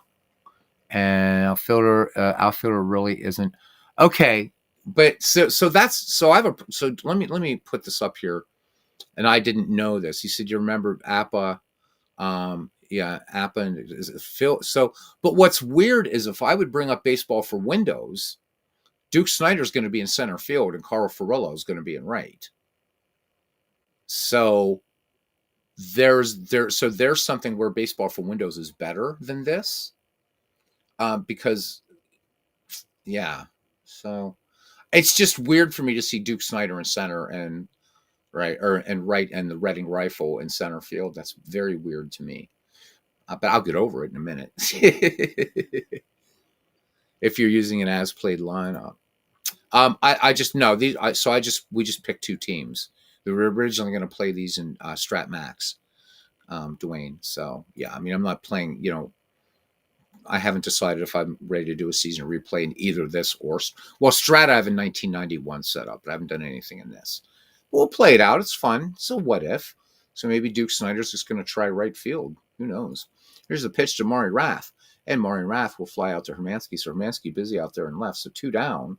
and outfielder really isn't okay. But so that's so I have a so let me put this up here, and I didn't know this. He said you remember APBA. Yeah, APBA and is it Phil. So, but what's weird is if I would bring up Baseball for Windows, Duke Snider's going to be in center field and Carl Furillo is going to be in right. So there's something where Baseball for Windows is better than this, because yeah. So it's just weird for me to see Duke Snider in center and right and the Reading Rifle in center field. That's very weird to me. But I'll get over it in a minute. If you're using an as played lineup, I just no these. We just picked two teams. We were originally going to play these in Strat Max, Dwayne. So yeah, I mean I'm not playing. I haven't decided if I'm ready to do a season replay in either this or Strat. I have a 1991 setup, but I haven't done anything in this. We'll play it out. It's fun. So what if? So maybe Duke Snider's just going to try right field. Who knows? Here's the pitch to Maury Rath. And Maury Rath will fly out to Hermansky. So Hermansky busy out there and left. So two down.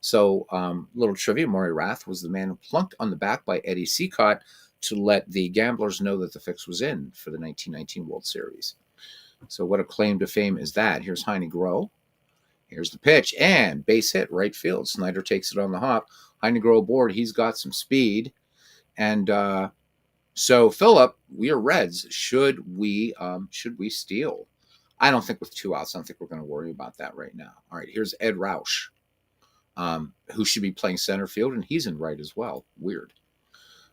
So little trivia, Maury Rath was the man who plunked on the back by Eddie Seacott to let the gamblers know that the fix was in for the 1919 World Series. So what a claim to fame is that? Here's Heine Groh. Here's the pitch. And base hit, right field. Snider takes it on the hop. Heine Groh aboard. He's got some speed. And so, Philip, we are Reds. Should we steal? I don't think with two outs. I don't think we're going to worry about that right now. All right, here's Ed Roush, who should be playing center field, and he's in right as well. Weird.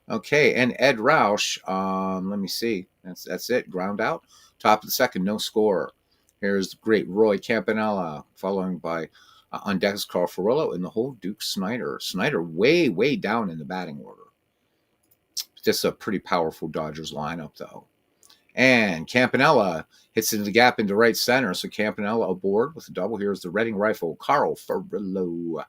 Okay, and Ed Roush, let me see. That's it. Ground out. Top of the second, no score. Here's the great Roy Campanella, following by on deck is Carl Furillo and the whole Duke Snider. Snider way down in the batting order. Just a pretty powerful Dodgers lineup, though. And Campanella hits into the gap into right center. So Campanella aboard with a double. Here's the Reading Rifle, Carl Furillo.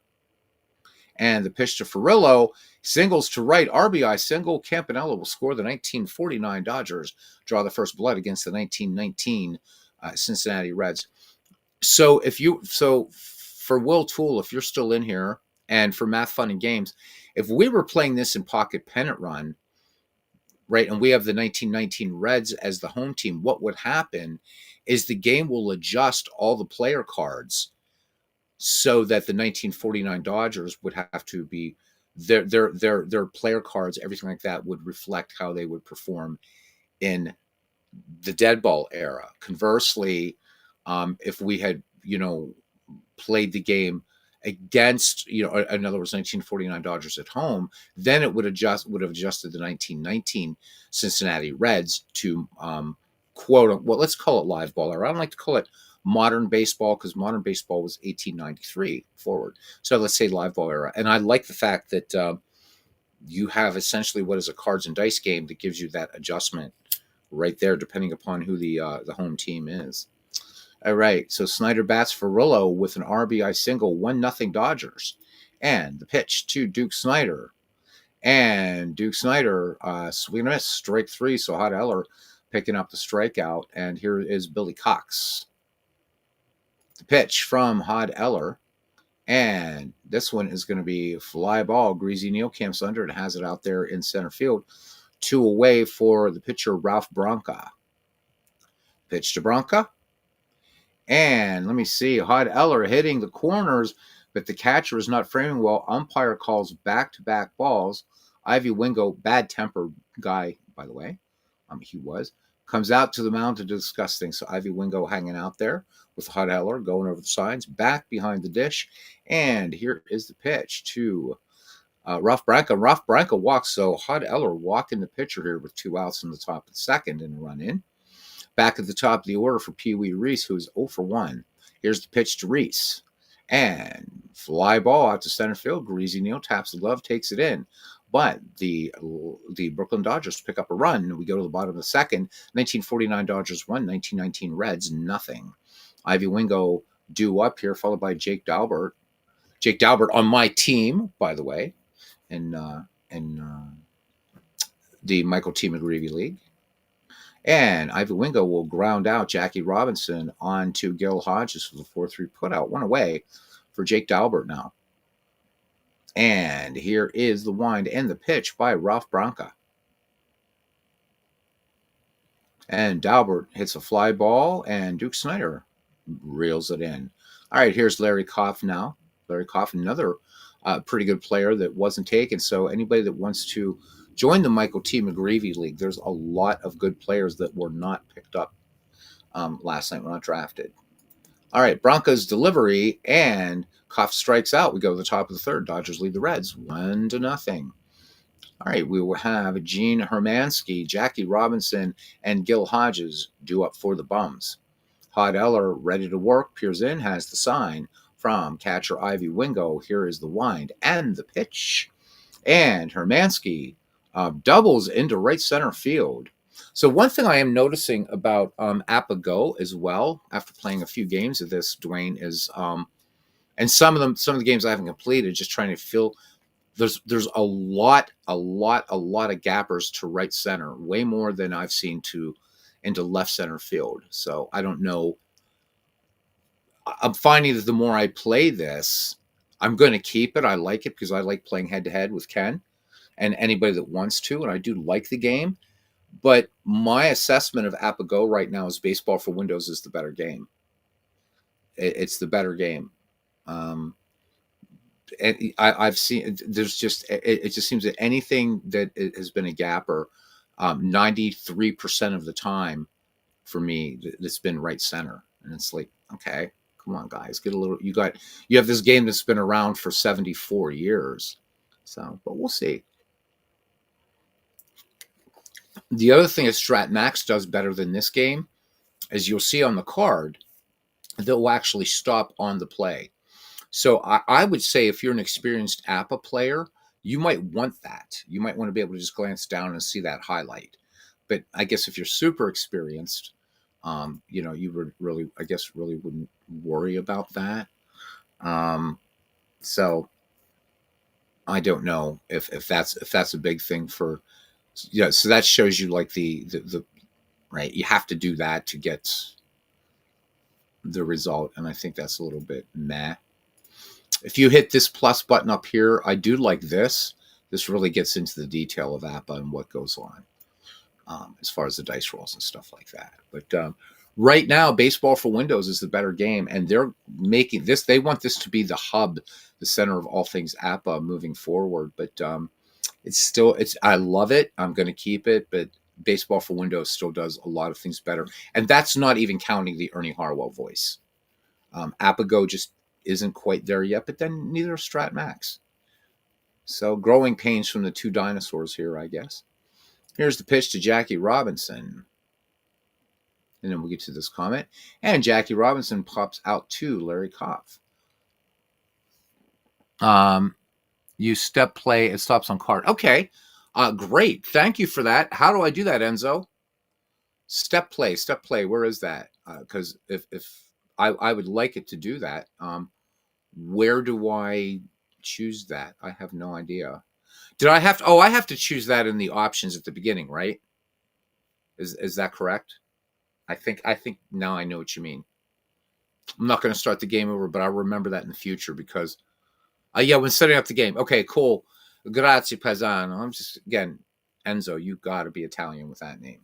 And the pitch to Furillo, singles to right, RBI single. Campanella will score. The 1949 Dodgers draw the first blood against the 1919 Cincinnati Reds. So for Will Toole, if you're still in here, and for Math Fun and Games, if we were playing this in Pocket Pennant Run, right, and we have the 1919 Reds as the home team, what would happen is the game will adjust all the player cards so that the 1949 Dodgers would have to be their player cards, everything like that would reflect how they would perform in the dead ball era. Conversely, if we had, played the game against, in other words, 1949 Dodgers at home, then it would have adjusted the 1919 Cincinnati Reds to quote, well, let's call it live ball era. I don't like to call it modern baseball because modern baseball was 1893 forward. So let's say live ball era. And I like the fact that you have essentially what is a cards and dice game that gives you that adjustment right there, depending upon who the home team is. All right, so Snider bats Furillo with an RBI single, 1-0 Dodgers. And the pitch to Duke Snider. And Duke Snider, swing and miss, strike three. So Hod Eller picking up the strikeout. And here is Billy Cox. The pitch from Hod Eller. And this one is going to be fly ball. Greasy Neal camps under and has it out there in center field. 2 away for the pitcher, Ralph Branca. Pitch to Branca. And let me see, Hod Eller hitting the corners, but the catcher is not framing well. Umpire calls back-to-back balls. Ivy Wingo, bad tempered guy, by the way. He was. Comes out to the mound to discuss things. So Ivy Wingo hanging out there with Hod Eller going over the signs, back behind the dish. And here is the pitch to Ralph Branca. Ralph Branca walks, so Hod Eller walking the pitcher here with 2 outs in the top of the second and a run in. Back at the top of the order for Pee Wee Reese, who is 0 for 1. Here's the pitch to Reese. And fly ball out to center field. Greasy Neal taps the glove, takes it in. But the Brooklyn Dodgers pick up a run. We go to the bottom of the second. 1949 Dodgers 1, 1919 Reds nothing. Ivy Wingo due up here, followed by Jake Dalbert. Jake Dalbert on my team, by the way, in the Michael T. McGreevy League. And Ivy Wingo will ground out Jackie Robinson onto Gil Hodges for the 4-3 putout. 1 away for Jake Dalbert now. And here is the wind and the pitch by Ralph Branca. And Dalbert hits a fly ball, and Duke Snyder reels it in. All right, here's Larry Koff now. Larry Koff, another pretty good player that wasn't taken. So anybody that wants to join the Michael T. McGreevy League, there's a lot of good players that were not picked up last night, were not drafted. All right, Branca's delivery, and Koff strikes out. We go to the top of the third. Dodgers lead the Reds 1-0. All right, we will have Gene Hermansky, Jackie Robinson, and Gil Hodges due up for the Bums. Hod Eller ready to work, peers in, has the sign from catcher Ivy Wingo. Here is the wind and the pitch. And Hermansky doubles into right center field. So one thing I am noticing about APBA Go as well, after playing a few games of this, Dwayne, is and some of the games I haven't completed, just trying to feel there's a lot of gappers to right center, way more than I've seen into left center field. So I don't know. I'm finding that the more I play this, I'm going to keep it. I like it because I like playing head to head with Ken and anybody that wants to, and I do like the game. But my assessment of APBA Go right now is Baseball for Windows is the better game. It's the better game. And I've seen there's just it just seems that anything that has been a gapper, 93% of the time for me, it's been right center, and it's like, okay, come on, guys, get a little. You have this game that's been around for 74 years, so but we'll see. The other thing that Strat Max does better than this game, as you'll see on the card, they'll actually stop on the play. So I would say if you're an experienced APBA player, you might want that. You might want to be able to just glance down and see that highlight. But I guess if you're super experienced, you would really wouldn't worry about that. So I don't know if that's a big thing for. Yeah, so that shows you like the right. You have to do that to get the result, and I think that's a little bit meh. If you hit this plus button up here, I do like this. This really gets into the detail of APBA and what goes on as far as the dice rolls and stuff like that. But right now, Baseball for Windows is the better game, and they're making this. They want this to be the hub, the center of all things APBA moving forward. But I love it. I'm going to keep it, but Baseball for Windows still does a lot of things better. And that's not even counting the Ernie Harwell voice. APBA Go just isn't quite there yet, but then neither is Strat Max. So growing pains from the two dinosaurs here, I guess. Here's the pitch to Jackie Robinson. And then we'll get to this comment. And Jackie Robinson pops out to Larry Koff. You step play, it stops on card. Okay, great. Thank you for that. How do I do that, Enzo? Step play. Where is that? Because if I would like it to do that, where do I choose that? I have no idea. Did I have to? Oh, I have to choose that in the options at the beginning, right? Is that correct? I think now I know what you mean. I'm not going to start the game over, but I'll remember that in the future because. When setting up the game. Okay, cool. Grazie, Paisano. I'm just, again, Enzo, you got to be Italian with that name.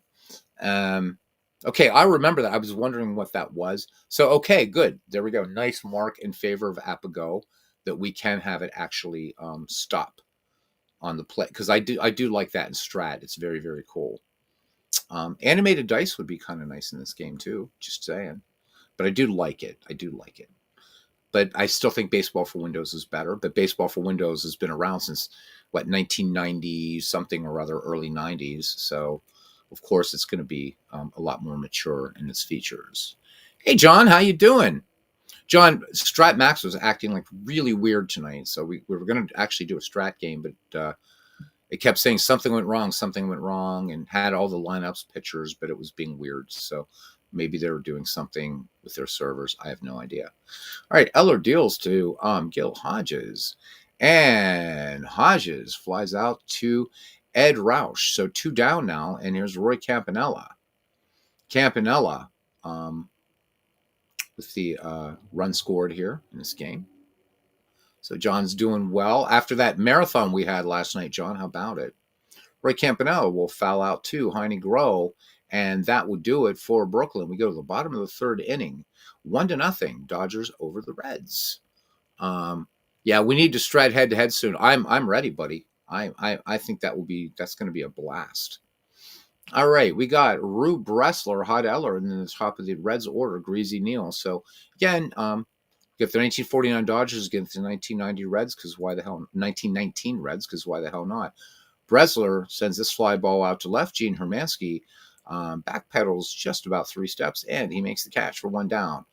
Okay, I remember that. I was wondering what that was. So, okay, good. There we go. Nice mark in favor of APBA that we can have it actually stop on the play, because I do like that in Strat. It's very, very cool. Animated dice would be kind of nice in this game too. Just saying, but I do like it. I do like it. But I still think Baseball for Windows is better. But Baseball for Windows has been around since what, 1990 something or other, early 90s. So of course it's going to be a lot more mature in its features. Hey John, how you doing? John, Strat Max was acting like really weird tonight, so we were going to actually do a Strat game, but it kept saying something went wrong, and had all the lineups, pictures, but it was being weird. So maybe they were doing something with their servers. I have no idea. All right, Eller deals to Gil Hodges, and Hodges flies out to Ed Roush. So 2 down now, and here's Roy Campanella. Campanella with the run scored here in this game. So John's doing well. After that marathon we had last night, John, how about it? Roy Campanella will foul out to Heine Groh, and that will do it for Brooklyn. We go to the bottom of the 3rd inning, 1-0. Dodgers over the Reds. Yeah, we need to Strat head to head soon. I'm ready, buddy. I think that's going to be a blast. All right, we got Rube Bressler, Hod Eller, and then the top of the Reds order, Greasy Neal. So again, get the 1949 Dodgers against the 1990 Reds, because why the hell? 1919 Reds, because why the hell not? Bressler sends this fly ball out to left. Gene Hermansky backpedals just about 3 steps, and he makes the catch for 1 down.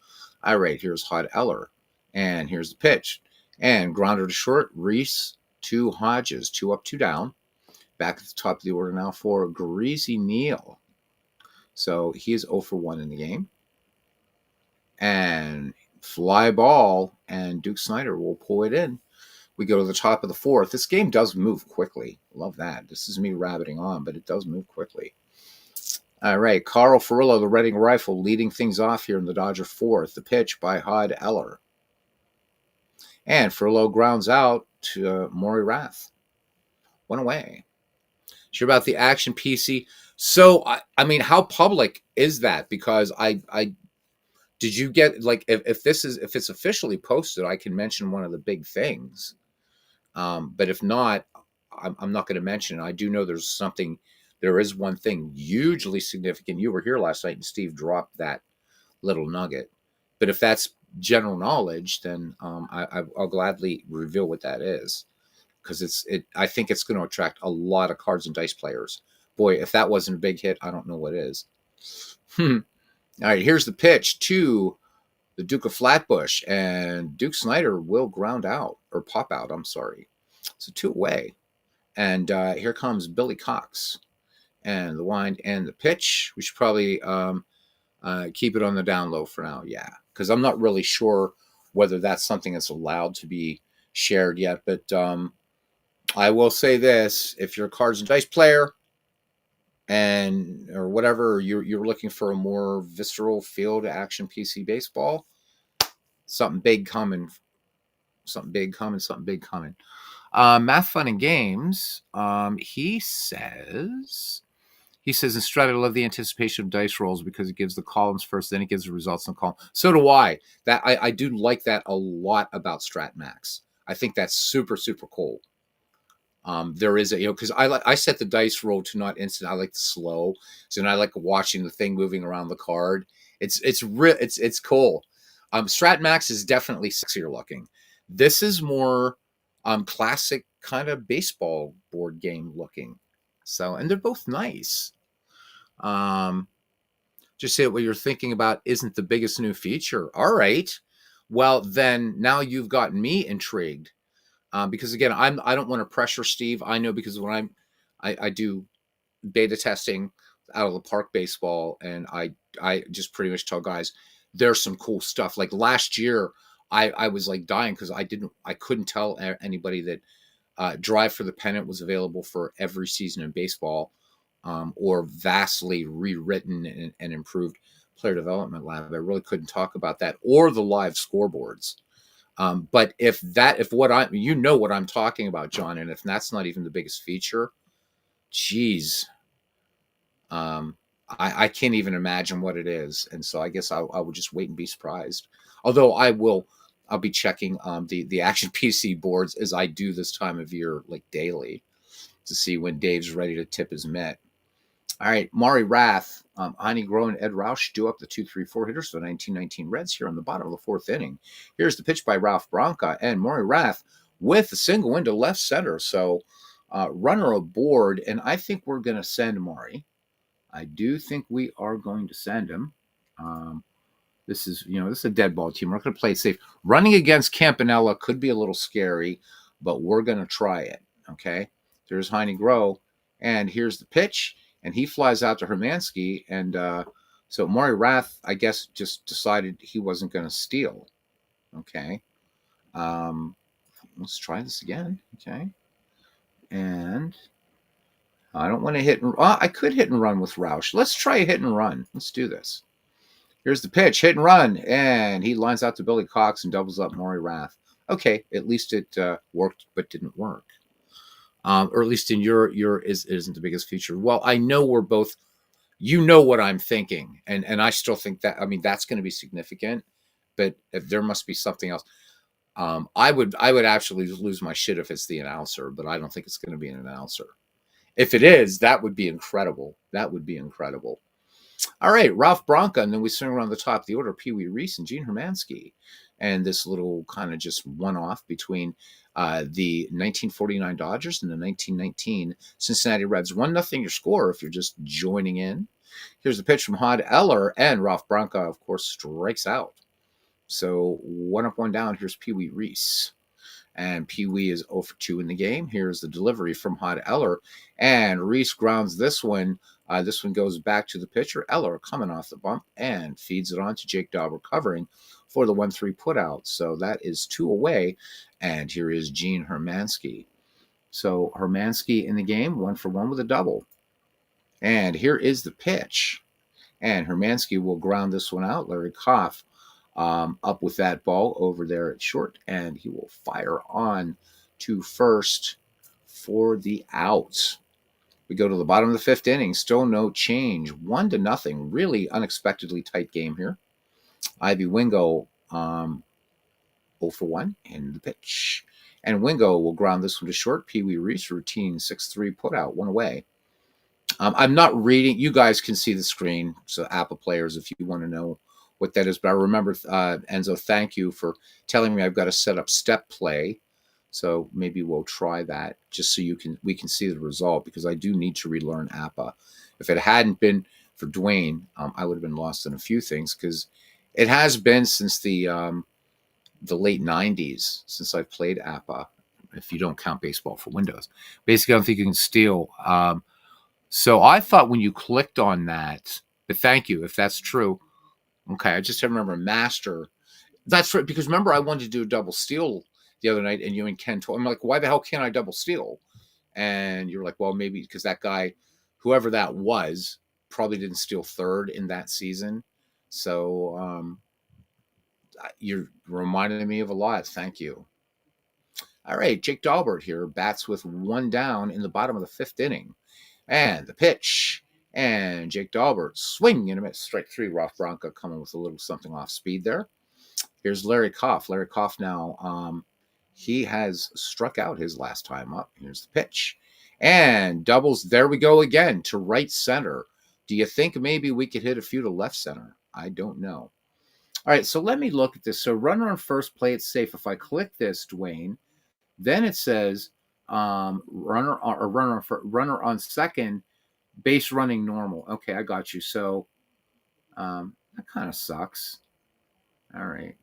All right, here's Hod Eller, and here's the pitch. And grounder to short, Reese to Hodges, 2 up, 2 down. Back at the top of the order now for Greasy Neal. So he is 0 for 1 in the game. And fly ball, and Duke Snider will pull it in. We go to the top of the 4th. This game does move quickly. Love that. This is me rabbiting on, but it does move quickly. All right, Carl Furillo, the Reading Rifle, leading things off here in the Dodger 4th. The pitch by Hod Eller. And Furillo grounds out to Maury Rath. 1 away. Sure about the action PC. So, I mean, how public is that? Because I did you get, like, if it's officially posted, I can mention one of the big things. But if not, I'm not going to mention it. I do know there is one thing hugely significant. You were here last night and Steve dropped that little nugget. But if that's general knowledge, then I'll gladly reveal what that is. Because I think it's going to attract a lot of cards and dice players. Boy, if that wasn't a big hit, I don't know what is. All right, here's the pitch to the Duke of Flatbush, and Duke Snider will ground out, or pop out, I'm sorry. So 2 away. And here comes Billy Cox. And the wind and the pitch. We should probably keep it on the down low for now, yeah. Because I'm not really sure whether that's something that's allowed to be shared yet. But I will say this. If you're a cards and dice player, or whatever, you're looking for a more visceral feel to action PC baseball, something big coming. Math Fun and Games, he says in Strat, I love the anticipation of dice rolls because it gives the columns first, then it gives the results in the column. So do I. That I do like that a lot about Strat Max. I think that's super, super cool. There is because I set the dice roll to not instant. I like the slow, so I like watching the thing moving around the card. It's cool. Strat Max is definitely sexier looking. This is more classic kind of baseball board game looking. So, and they're both nice. Just say what you're thinking about isn't the biggest new feature. All right. Well, then now you've gotten me intrigued. Because again, I don't want to pressure Steve. I know because when I do beta testing out of the park baseball, and I just pretty much tell guys there's some cool stuff. Like last year, I was like dying because I couldn't tell anybody that Drive for the Pennant was available for every season in baseball, or vastly rewritten and improved player development lab. I really couldn't talk about that, or the live scoreboards. But if what what I'm talking about, John, and if that's not even the biggest feature, geez, I can't even imagine what it is, and so I guess I will just wait and be surprised. Although I'll be checking the Action PC boards as I do this time of year, like daily, to see when Dave's ready to tip his mitt. All right, Maury Rath, Ani Groh, and Ed Roush do up the 2-3-4 hitters for the 1919 Reds here on the bottom of the fourth inning. Here's the pitch by Ralph Branca, and Maury Rath with a single into left center. So runner aboard, and I think we're going to send Maury. I do think we are going to send him. This is a dead ball team. We're not going to play it safe. Running against Campanella could be a little scary, but we're going to try it. Okay. There's Heine Groh, and here's the pitch, and he flies out to Hermansky, and so Maury Rath, I guess, just decided he wasn't going to steal. Okay. Let's try this again. Okay. And I don't want to hit and I could hit and run with Roush. Let's try a hit and run. Let's do this. Here's the pitch, hit and run, and he lines out to Billy Cox and doubles up Maury Rath. Okay, at least it worked, but didn't work. Or at least in your it isn't the biggest feature. Well, I know we're both. You know what I'm thinking, and I still think that. I mean, that's going to be significant, but if there must be something else. I would actually lose my shit if it's the announcer, but I don't think it's going to be an announcer. If it is, that would be incredible. That would be incredible. All right, Ralph Branca, and then we swing around the top of the order, Pee Wee Reese and Gene Hermansky. And this little kind of just one-off between the 1949 Dodgers and the 1919 Cincinnati Reds. 1-0 your score if you're just joining in. Here's a pitch from Hod Eller, and Ralph Branca, of course, strikes out. So 1 up, 1 down. Here's Pee Wee Reese. And Pee Wee is 0 for 2 in the game. Here's the delivery from Hod Eller. And Reese grounds this one. This one goes back to the pitcher. Eller coming off the bump and feeds it on to Jake Dauber covering for the 1-3 putout. So that is 2 away. And here is Gene Hermansky. So Hermansky in the game, 1 for 1 with a double. And here is the pitch. And Hermansky will ground this one out. Larry Koff up with that ball over there at short, and he will fire on to first for the out. We go to the bottom of the fifth inning, still no change, 1-0. Really unexpectedly tight game here. Ivy Wingo 0 for 1 in the pitch, and Wingo will ground this one to short. Pee Wee Reese routine 6-3 put out, 1 away. I'm not reading. You guys can see the screen, so APBA players, if you want to know what that is. But I remember, Enzo, thank you for telling me I've got to set up step play. So maybe we'll try that just so we can see the result, because I do need to relearn APBA. If it hadn't been for Dwayne, I would have been lost in a few things, because it has been since the late 90s since I've played APBA, if you don't count Baseball for Windows. Basically, I don't think you can steal. So I thought when you clicked on that, but thank you if that's true. Okay, I just remember Master. That's right, because remember I wanted to do a double steal the other night, and you and Ken told me, I'm like, why the hell can't I double steal? And you're like, well, maybe because that guy, whoever that was, probably didn't steal third in that season. So you're reminding me of a lot. Thank you. All right, Jake Daubert here bats with 1 down in the bottom of the fifth inning. And the pitch. And Jake Daubert swing and a miss. Strike 3. Ralph Branca coming with a little something off speed there. Here's Larry Koff. Larry Koff now, he has struck out his last time up. Here's the pitch. And doubles. There we go again to right center. Do you think maybe we could hit a few to left center? I don't know. All right, so let me look at this. So runner on first, play it safe. If I click this, Dwayne, then it says runner on second, base running normal. Okay, I got you. So that kind of sucks. All right,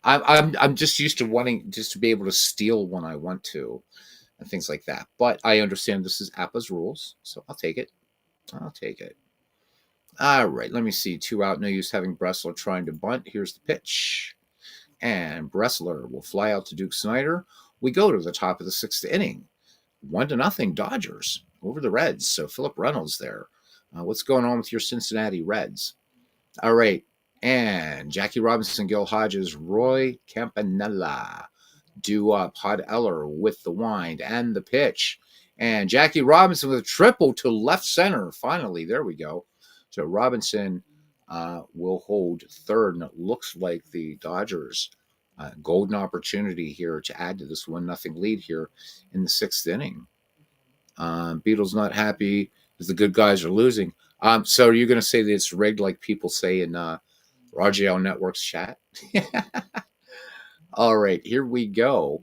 I'm just used to wanting just to be able to steal when I want to, and things like that. But I understand this is APBA's rules, so I'll take it. I'll take it. All right, let me see. 2 out, no use having Bressler trying to bunt. Here's the pitch, and Bressler will fly out to Duke Snyder. We go to the top of the sixth inning. 1-0 Dodgers over the Reds. So Philip Reynolds there. What's going on with your Cincinnati Reds? All right. And Jackie Robinson, Gil Hodges, Roy Campanella do up. Hod Eller with the wind and the pitch. And Jackie Robinson with a triple to left center. Finally, there we go. So Robinson will hold third, and it looks like the Dodgers golden opportunity here to add to this 1-0 lead here in the sixth inning. Beatles not happy because the good guys are losing. So are you going to say that it's rigged like people say in RGL Network's chat? All right, here we go.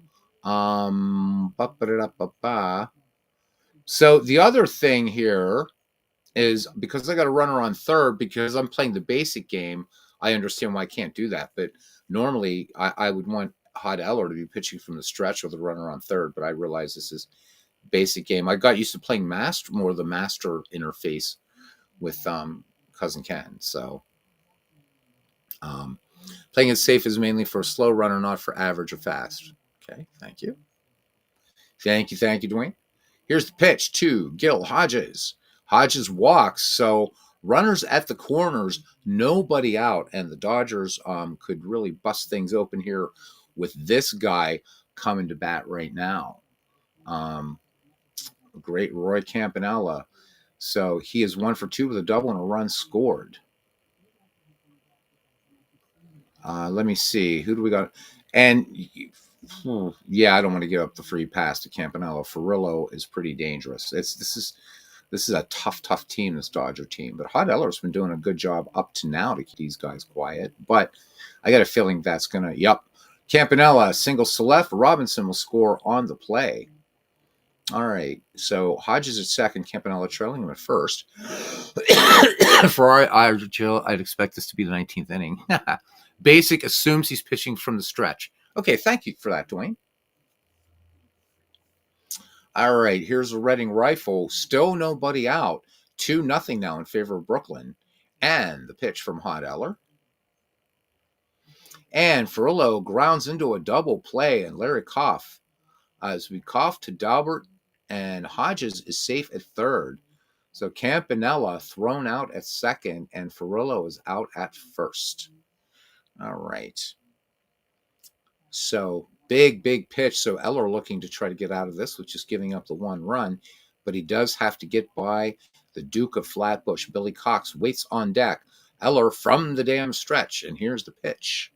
So the other thing here is because I got a runner on third because I'm playing the basic game. I understand why I can't do that, but normally I would want Hod Eller to be pitching from the stretch with a runner on third, but I realize this is basic game. I got used to playing master, more of the master interface with cousin Ken. So playing it safe is mainly for a slow runner, not for average or fast. Okay, thank you. Thank you, Dwayne. Here's the pitch to Gil Hodges. Hodges walks, so runners at the corners, nobody out, and the Dodgers could really bust things open here with this guy coming to bat right now. Great Roy Campanella. So he is 1 for 2 with a double and a run scored. Let me see. Who do we got? And yeah, I don't want to give up the free pass to Campanella. Furillo is pretty dangerous. This is a tough team, this Dodger team. But Hod Eller's been doing a good job up to now to keep these guys quiet. But I got a feeling that's gonna. Yep, Campanella single to left. Robinson will score on the play. All right, so Hodges at second, Campanella trailing him at first. For I'd expect this to be the 19th inning. Basic assumes he's pitching from the stretch. Okay, thank you for that, Dwayne. All right, here's a Reading rifle. Still nobody out. 2-0 now in favor of Brooklyn. And the pitch from Hod Eller. And Furillo grounds into a double play, and Larry Koff. As we cough to Dalbert, and Hodges is safe at third. So Campanella thrown out at second, and Furillo is out at first. All right. So big pitch. So Eller looking to try to get out of this with just giving up the one run, but he does have to get by the Duke of Flatbush. Billy Cox waits on deck. Eller from the damn stretch, and here's the pitch.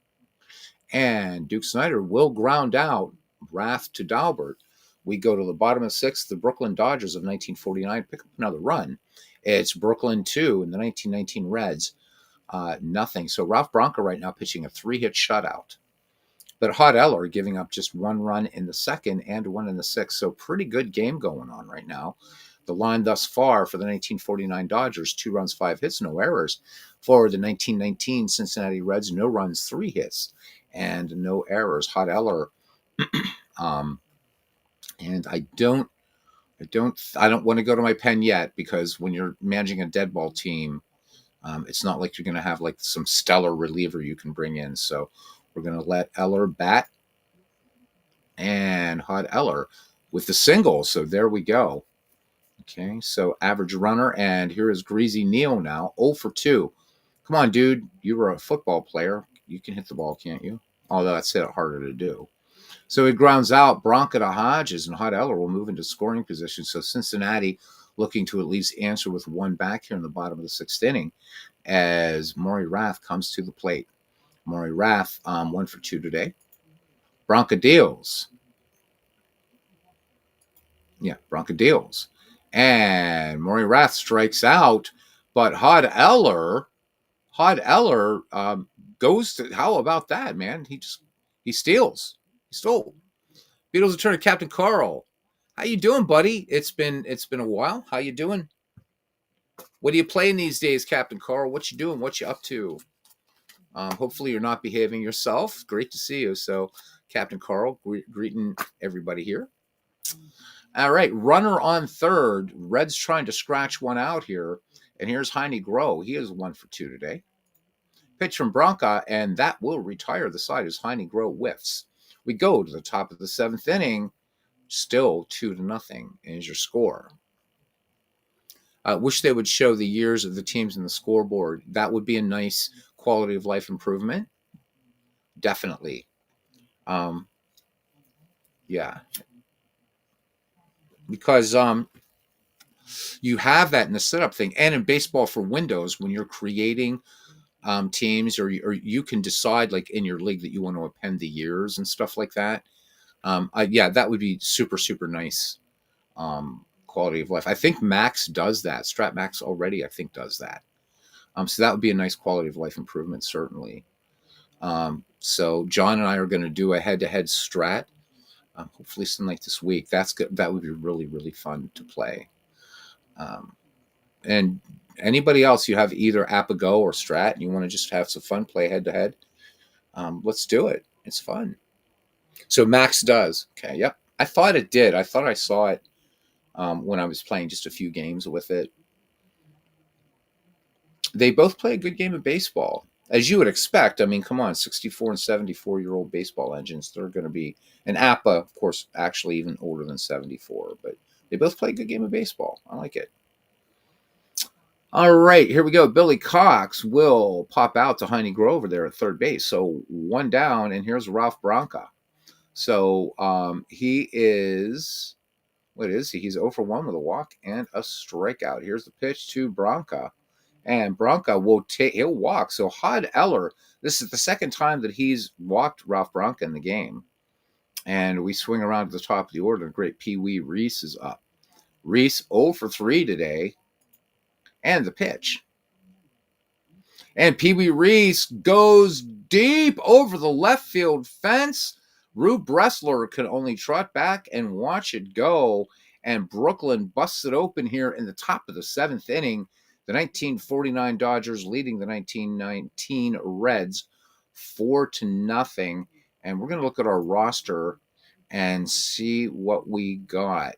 And Duke Snyder will ground out. Rath to Dalbert. We go to the bottom of sixth. The Brooklyn Dodgers of 1949 pick up another run. It's Brooklyn 2 and the 1919 Reds nothing. So Ralph Branca right now pitching a 3-hit shutout. But Hod Eller giving up just 1 run in the second and 1 in the sixth. So pretty good game going on right now. The line thus far for the 1949 Dodgers, 2 runs, 5 hits, no errors. For the 1919 Cincinnati Reds, no runs, 3 hits, and no errors. Hod Eller, and I don't want to go to my pen yet because when you're managing a dead ball team, it's not like you're going to have like some stellar reliever you can bring in. So we're going to let Eller bat, and Hod Eller with the single. So there we go. Okay, so average runner, and here is Greasy Neal now, 0 for 2. Come on, dude. You were a football player. You can hit the ball, can't you? Although that's harder to do. So he grounds out Branca to Hodges, and Hod Eller will move into scoring position. So Cincinnati looking to at least answer with 1 back here in the bottom of the sixth inning as Maury Rath comes to the plate. Maury Rath, 1 for 2 today. Branca deals. Yeah, Branca deals. And Maury Rath strikes out, but Hod Eller goes to, how about that, man? He steals. He stole. Beatles return to Captain Carl. How you doing, buddy? It's been a while. How you doing? What are you playing these days, Captain Carl? What you doing? What you up to? Hopefully you're not behaving yourself. Great to see you. So, Captain Carl, greeting everybody here. All right, runner on third. Reds trying to scratch one out here. And here's Heine Groh. He is 1 for 2 today. Pitch from Branca, and that will retire the side as Heine Groh whiffs. We go to the top of the seventh inning. Still 2-0 is your score. Wish they would show the years of the teams in the scoreboard. That would be a nice quality of life improvement. Definitely. Yeah. because you have that in the setup thing, and in baseball for windows when you're creating teams, or you can decide like in your league that you want to append the years and stuff like that. Yeah, that would be super super nice quality of life. I think Max does that. Strat Max already, I think, does that. So that would be a nice quality of life improvement, certainly. So John and I are going to do a head-to-head strat. Hopefully, something like this week. That's good. That would be really, really fun to play. Um, and anybody else, you have either APBA Go or Strat, and you want to just have some fun, play head-to-head. Let's do it. It's fun. So Max does. Okay. Yep. I thought it did. I thought I saw it when I was playing just a few games with it. They both play a good game of baseball, as you would expect. I mean, come on, 64 and 74-year-old baseball engines. They're going to be an APA, of course, actually even older than 74, but they both play a good game of baseball. I like it. All right, here we go. Billy Cox will pop out to Heine Grover there at third base. So one down, and here's Ralph Branca. So he is, what is he? He's 0 for 1 with a walk and a strikeout. Here's the pitch to Branca. And Branca he'll walk. So Hod Eller, this is the second time that he's walked Ralph Branca in the game. And we swing around to the top of the order. Great Pee Wee Reese is up. Reese 0 for 3 today. And the pitch. And Pee Wee Reese goes deep over the left field fence. Rube Bressler could only trot back and watch it go. And Brooklyn busts it open here in the top of the seventh inning. The 1949 Dodgers leading the 1919 Reds 4-0. And we're going to look at our roster and see what we got.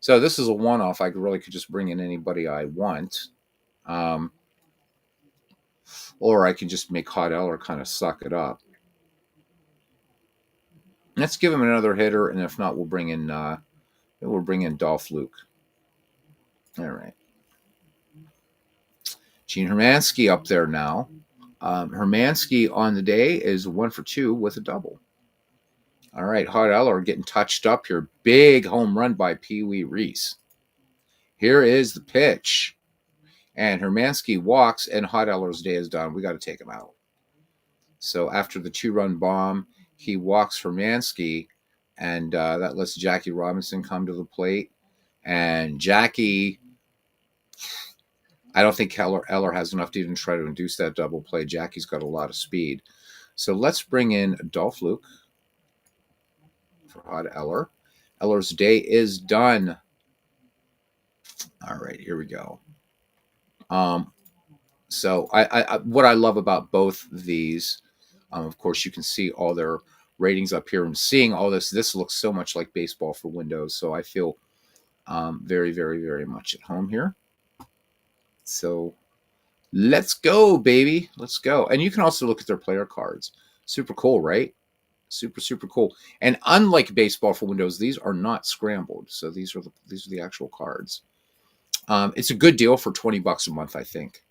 So this is a one-off. I really could just bring in anybody I want. Or I can just make Hot Eller kind of suck it up. Let's give him another hitter, and if not, we'll bring in Dolph Luke. All right. Gene Hermansky up there now. Hermansky on the day is 1 for 2 with a double. All right, Hot Eller getting touched up here. Big home run by Pee Wee Reese. Here is the pitch. And Hermansky walks, and Hot Eller's day is done. We got to take him out. So after the 2-run bomb, he walks Hermansky, and that lets Jackie Robinson come to the plate. And Jackie, I don't think Eller has enough to even try to induce that double play. Jackie's got a lot of speed. So let's bring in Dolph Luke for Hot Eller. Eller's day is done. All right, here we go. So I what I love about both these, of course, you can see all their ratings up here, and seeing all this looks so much like baseball for Windows. So I feel very, very, very much at home here. So let's go, baby. Let's go. And you can also look at their player cards. Super cool, right? Super, super cool. And unlike baseball for Windows, these are not scrambled. So these are the actual cards. It's a good deal for $20 a month, I think.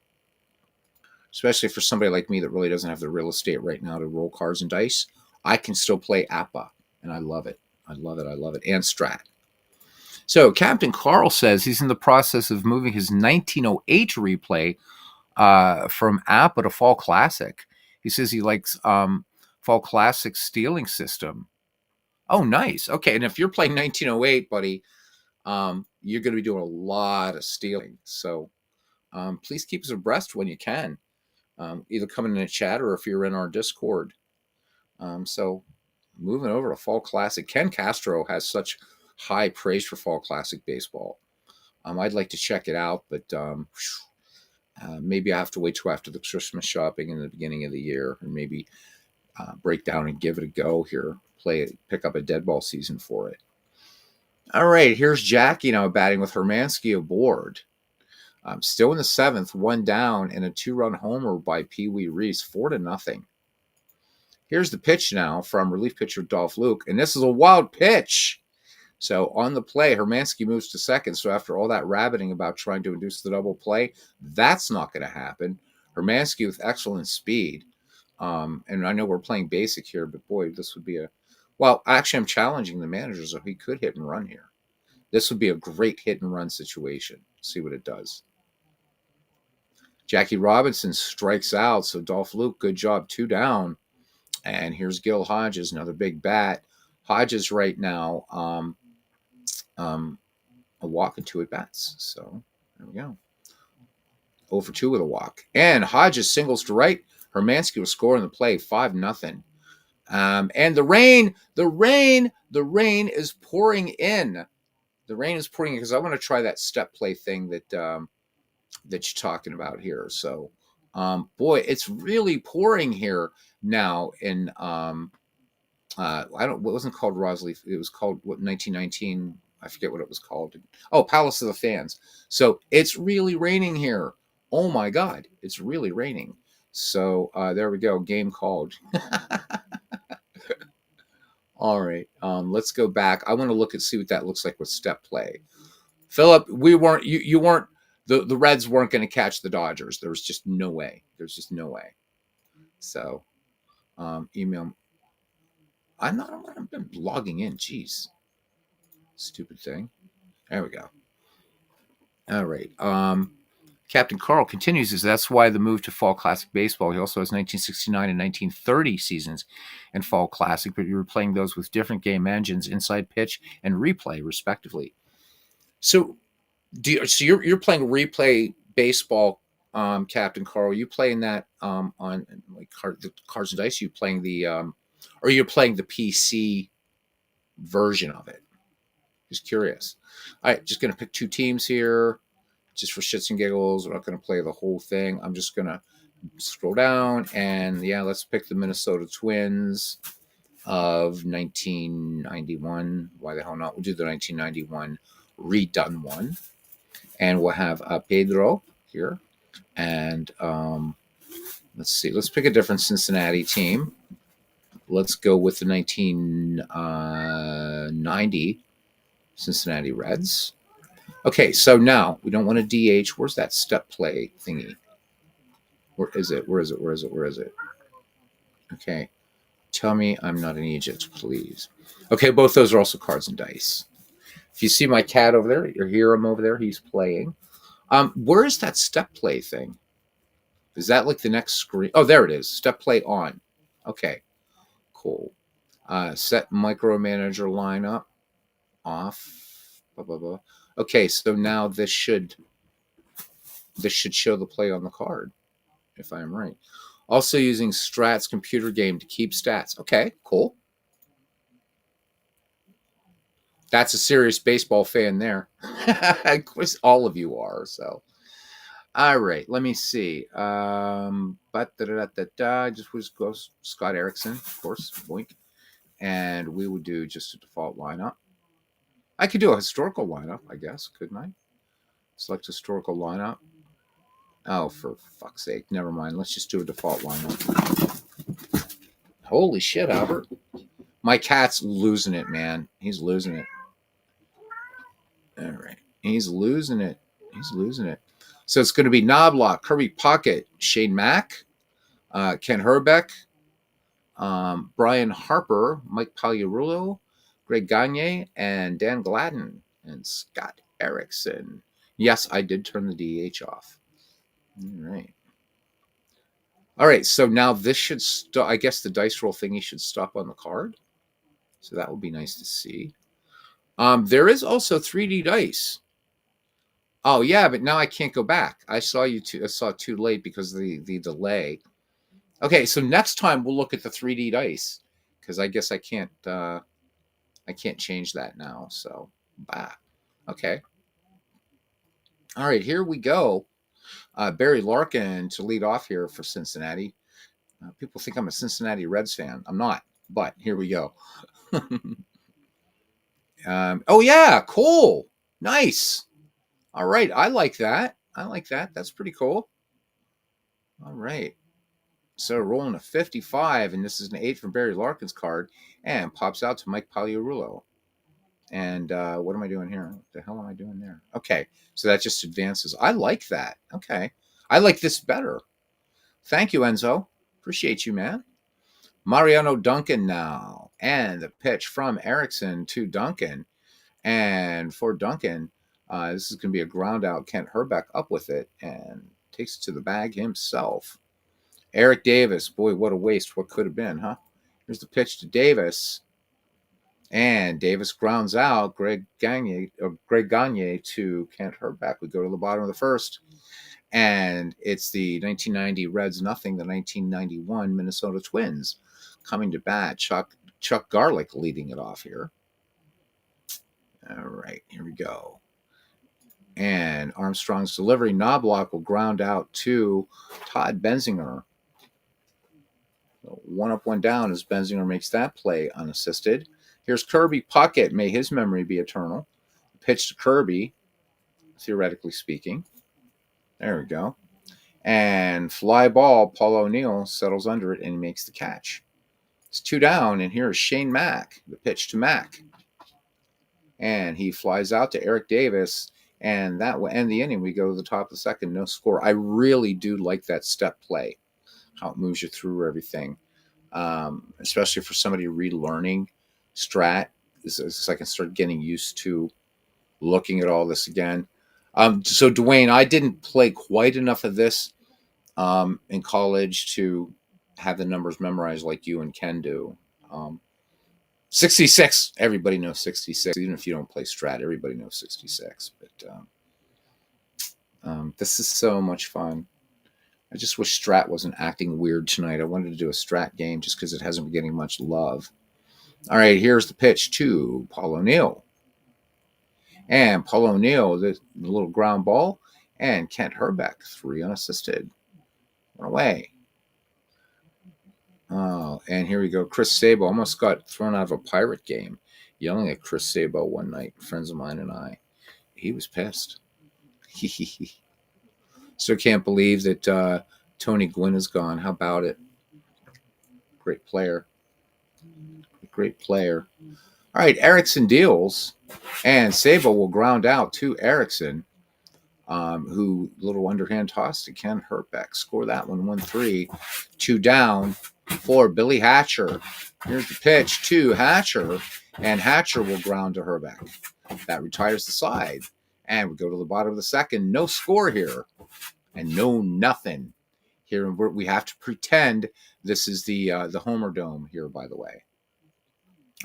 Especially for somebody like me that really doesn't have the real estate right now to roll cards and dice. I can still play APBA, and I love it. I love it. I love it. And Strat. So Captain Carl says he's in the process of moving his 1908 replay from APBA to Fall Classic. He says he likes Fall Classic stealing system. Oh, nice. Okay, and if you're playing 1908, buddy, you're going to be doing a lot of stealing. So please keep us abreast when you can. Either coming in a chat or if you're in our Discord. So moving over to Fall Classic. Ken Castro has such high praise for Fall Classic baseball. I'd like to check it out, but maybe I have to wait till after the Christmas shopping in the beginning of the year, and maybe break down and give it a go here. Pick up a dead ball season for it. All right, here's Jackie now batting with Hermansky aboard. Still in the seventh, 1 down, and a 2-run homer by Pee Wee Reese, 4-0. Here's the pitch now from relief pitcher Dolph Luke, and this is a wild pitch. So on the play, Hermansky moves to second. So after all that rabbiting about trying to induce the double play, that's not going to happen. Hermansky with excellent speed. And I know we're playing basic here, but boy, this would be well, actually, I'm challenging the manager, so he could hit and run here. This would be a great hit and run situation. See what it does. Jackie Robinson strikes out. So Dolph Luke, good job. 2 down. And here's Gil Hodges, another big bat. Hodges right now, a walk and 2 at bats. So there we go. 0 for 2 with a walk. And Hodges singles to right. Hermansky will score in the play, 5-0. And the rain is pouring in. The rain is pouring in because I want to try that step play thing that you're talking about here. So, boy, it's really pouring here now in it wasn't called Rosley. It was called 1919. I forget what it was called. Oh, Palace of the Fans. So it's really raining here. Oh my God, it's really raining. So there we go. Game called. All right. Let's go back. I want to look and see what that looks like with step play. Philip, you weren't the Reds weren't going to catch the Dodgers. There was just no way. There's just no way. So email. I'm been logging in. Jeez. Stupid thing. There we go. All right. Captain Carl continues as that's why the move to Fall Classic Baseball. He also has 1969 and 1930 seasons in Fall Classic, but you were playing those with different game engines, inside pitch and replay, respectively. So, you're playing replay baseball, Captain Carl. Are you playing that on like the Cards and Dice? Are you playing the or you're playing the PC version of it? Just curious. All right, just going to pick 2 teams here, just for shits and giggles. We're not going to play the whole thing. I'm just going to scroll down and let's pick the Minnesota Twins of 1991. Why the hell not? We'll do the 1991 redone one, and we'll have Pedro here. And let's see. Let's pick a different Cincinnati team. Let's go with the 1990 Cincinnati Reds. Okay, so now we don't want a DH. Where's that step play thingy? Where is it? Okay. Tell me I'm not in Egypt, please. Okay, both those are also Cards and Dice. If you see my cat over there, you hear him over there. He's playing. Where is that step play thing? Is that like the next screen? Oh, there it is. Step play on. Okay, cool. Set micromanager lineup off. Blah, blah, blah. Okay, so now this should show the play on the card, if I'm right. Also using Strats computer game to keep stats. Okay, cool. That's a serious baseball fan there. Of course, all of you are. So, all right, let me see. Just was go Scott Erickson, of course, boink. And we would do just a default lineup. I could do a historical lineup, I guess, couldn't I? Select historical lineup. Oh, for fuck's sake. Never mind. Let's just do a default lineup. Holy shit, Albert. My cat's losing it, man. He's losing it. All right. He's losing it. So it's going to be Knobloch, Kirby Puckett, Shane Mack, Ken Herbeck, Brian Harper, Mike Pagliarulo, Greg Gagne, and Dan Gladden, and Scott Erickson. Yes, I did turn the DH off. All right. So now this should stop. I guess the dice roll thingy should stop on the card. So that would be nice to see. There is also 3D dice. Oh yeah, but now I can't go back. I saw too late because of the delay. Okay, so next time we'll look at the 3D dice because I guess I can't change that now. So, okay. All right, here we go. Barry Larkin to lead off here for Cincinnati. People think I'm a Cincinnati Reds fan. I'm not, but here we go. Oh yeah, cool, nice. All right, I like that. That's pretty cool. All right. So rolling a 55, and this is an 8 from Barry Larkin's card, and pops out to Mike Pagliarulo. And what am I doing here? What the hell am I doing there? Okay, so that just advances. I like that. Okay. I like this better. Thank you, Enzo. Appreciate you, man. Mariano Duncan now. And the pitch from Erickson to Duncan. And for Duncan, this is going to be a ground out. Kent Herbeck up with it and takes it to the bag himself. Eric Davis, boy, what a waste. What could have been, huh? Here's the pitch to Davis. And Davis grounds out Greg Gagne to Kent Herbeck. We go to the bottom of the first. And it's the 1990 Reds nothing, the 1991 Minnesota Twins coming to bat. Chuck Garlick leading it off here. All right, here we go. And Armstrong's delivery. Knobloch will ground out to Todd Benzinger. One up, one down as Benzinger makes that play unassisted. Here's Kirby Puckett. May his memory be eternal. Pitch to Kirby, theoretically speaking. There we go. And fly ball, Paul O'Neill settles under it and he makes the catch. It's 2 down, and here is Shane Mack. The pitch to Mack. And he flies out to Eric Davis, and that will end the inning. We go to the top of the second, no score. I really do like that step play, how it moves you through everything, especially for somebody relearning strat. It's like I start getting used to looking at all this again. So, Dwayne, I didn't play quite enough of this in college to have the numbers memorized like you and Ken do. 66, everybody knows 66. Even if you don't play strat, everybody knows 66. But this is so much fun. I just wish strat wasn't acting weird tonight. I wanted to do a strat game just because it hasn't been getting much love. All right, here's the pitch to Paul O'Neill. And Paul O'Neill, the little ground ball, and Kent Herbeck, 3 unassisted. One away. Oh, and here we go. Chris Sabo almost got thrown out of a Pirate game, yelling at Chris Sabo one night, friends of mine and I. He was pissed. Still can't believe that Tony Gwynn is gone. How about it? Great player. Great player. All right, Erickson deals, and Sabo will ground out to Erickson, who little underhand toss to Ken Herbeck. Score that one 1-3. 2 down for Billy Hatcher. Here's the pitch to Hatcher, and Hatcher will ground to Herbeck. That retires the side. And we go to the bottom of the second. No score here, and no nothing. Here we have to pretend this is the Homer Dome here, by the way.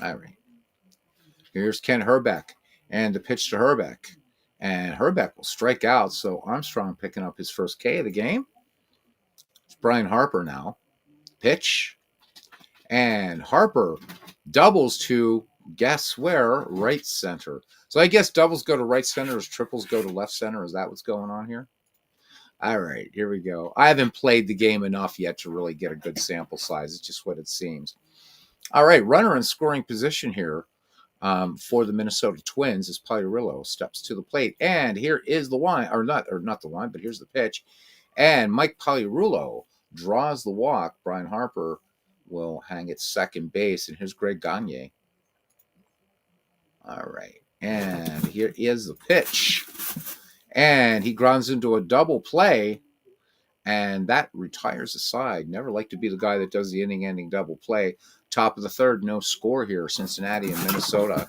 All right. Here's Ken Herbeck, and the pitch to Herbeck. And Herbeck will strike out, so Armstrong picking up his first K of the game. It's Brian Harper now. Pitch. And Harper doubles to, guess where? Right center. So I guess doubles go to right center as triples go to left center. Is that what's going on here? All right, here we go. I haven't played the game enough yet to really get a good sample size. It's just what it seems. All right, runner in scoring position here for the Minnesota Twins as Pagliarulo steps to the plate. And here is the line, or not the line, but here's the pitch. And Mike Pagliarulo draws the walk. Brian Harper will hang at second base, and here's Greg Gagne. All right, and here is the pitch. And he grounds into a double play, and that retires the side. Never like to be the guy that does the inning-ending double play. Top of the third, no score here. Cincinnati and Minnesota.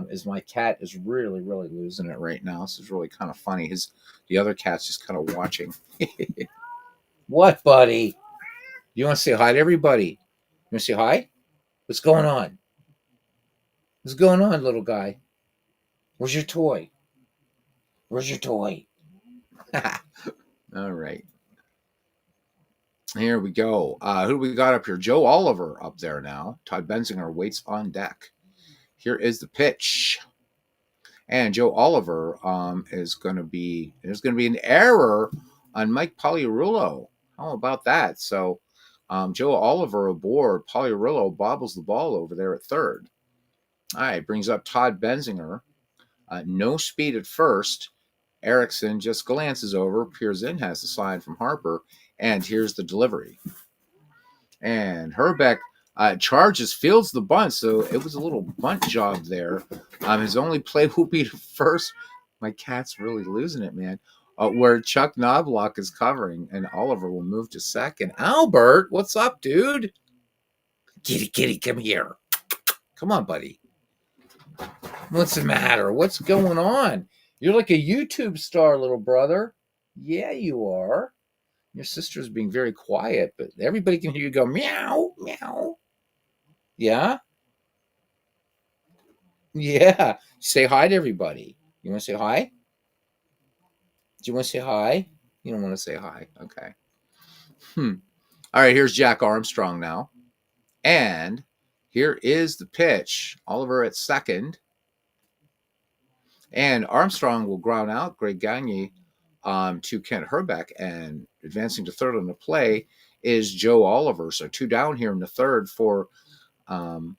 As my cat is really, really losing it right now. This is really kind of funny. The other cat's just kind of watching. What, buddy? You want to say hi to everybody? You want to say hi? What's going on? What's going on, little guy? Where's your toy? Where's your toy? All right. Here we go. Who do we got up here? Joe Oliver up there now. Todd Benzinger waits on deck. Here is the pitch. And Joe Oliver is going to be, there's going to be an error on Mike Pagliarulo. How about that? So Joe Oliver aboard. Pagliarulo bobbles the ball over there at third. All right, brings up Todd Benzinger. No speed at first. Erickson just glances over. Peers in, has the sign from Harper. And here's the delivery. And Herbeck charges, fields the bunt. So it was a little bunt job there. His only play will be to first. My cat's really losing it, man. Where Chuck Knobloch is covering. And Oliver will move to second. Albert, what's up, dude? Kitty, come here. Come on, buddy. What's the matter? What's going on? You're like a YouTube star, little brother. Yeah, you are. Your sister's being very quiet, but everybody can hear you go meow, meow. Yeah? Yeah. Say hi to everybody. You want to say hi? Do you want to say hi? You don't want to say hi. Okay. Hmm. All right, here's Jack Armstrong now. And here is the pitch. Oliver at second. And Armstrong will ground out Greg Gagne to Kent Herbeck. And advancing to third on the play is Joe Oliver. So two down here in the third for, and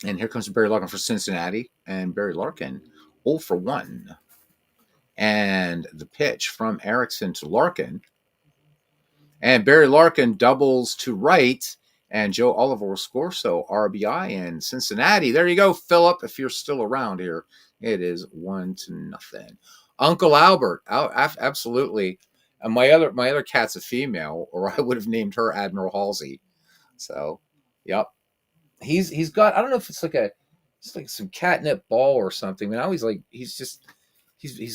here comes Barry Larkin for Cincinnati. And Barry Larkin, 0 for 1. And the pitch from Erickson to Larkin. And Barry Larkin doubles to right, and Joe Oliver will score. So RBI in Cincinnati. There you go, Philip. If you're still around here, it is 1-0. Uncle Albert, absolutely. And my other cat's a female, or I would have named her Admiral Halsey. So, yep. He's got, I don't know if it's like some catnip ball or something. Now he's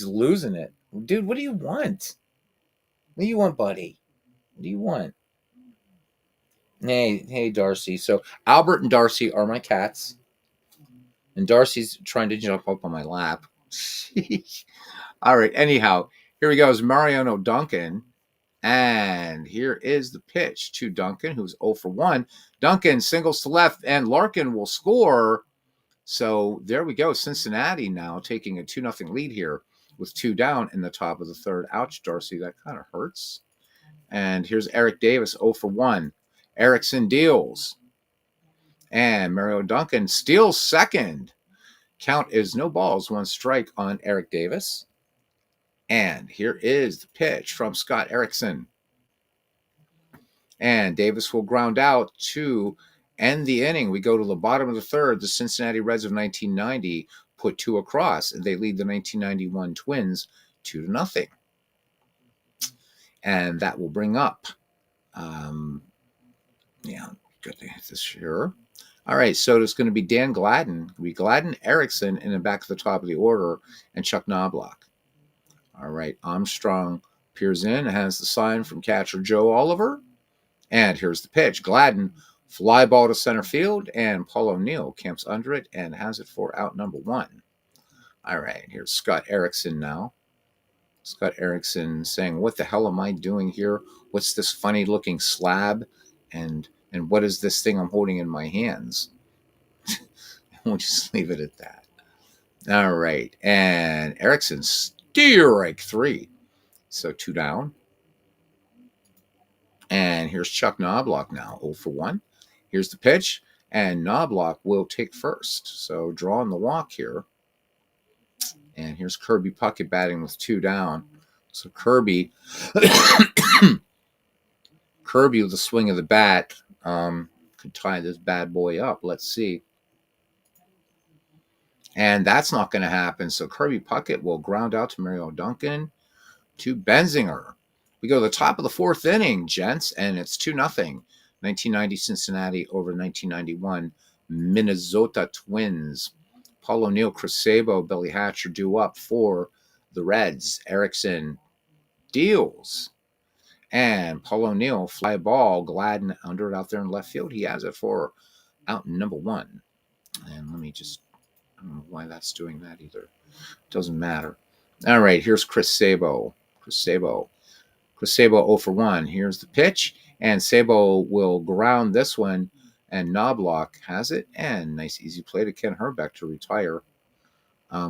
losing it. Dude, what do you want? What do you want, buddy? What do you want? Hey, Darcy. So Albert and Darcy are my cats, and Darcy's trying to jump up on my lap. All right. Anyhow, here he goes, Mariano Duncan, and here is the pitch to Duncan, who's 0 for 1. Duncan singles to left, and Larkin will score. So there we go. Cincinnati now taking a 2-0 lead here with two down in the top of the third. Ouch, Darcy. That kind of hurts. And here's Eric Davis, 0 for 1. Erickson deals. And Mario Duncan steals second. Count is no balls, one strike on Eric Davis. And here is the pitch from Scott Erickson. And Davis will ground out to end the inning. We go to the bottom of the third. The Cincinnati Reds of 1990 put two across, and they lead the 1991 Twins 2-0. And that will bring up, good to hit this here. All right, so it's going to be Dan Gladden. We Gladden, Erickson in the back of the top of the order, and Chuck Knobloch. All right, Armstrong peers in, has the sign from catcher Joe Oliver. And here's the pitch. Gladden, fly ball to center field, and Paul O'Neill camps under it and has it for out number 1. All right, here's Scott Erickson now. Scott Erickson saying, what the hell am I doing here? What's this funny looking slab? And what is this thing I'm holding in my hands? We'll just leave it at that. All right. And Erickson, strike 3. So 2 down. And here's Chuck Knobloch now, 0 for 1. Here's the pitch. And Knobloch will take first. So drawing the walk here. And here's Kirby Puckett batting with 2 down. So Kirby with the swing of the bat could tie this bad boy up. Let's see. And that's not going to happen. So Kirby Puckett will ground out to Mario Duncan to Benzinger. We go to the top of the fourth inning, gents, and it's 2-0. 1990 Cincinnati over 1991 Minnesota Twins. Paul O'Neill, Chris Sabo, Billy Hatcher due up for the Reds. Erickson deals. And Paul O'Neill, fly ball, Gladden under it out there in left field. He has it for out number 1. And let me just, I don't know why that's doing that either. Doesn't matter. All right, here's Chris Sabo. Chris Sabo 0 for 1. Here's the pitch. And Sabo will ground this one. And Knobloch has it. And nice easy play to Ken Herbeck to retire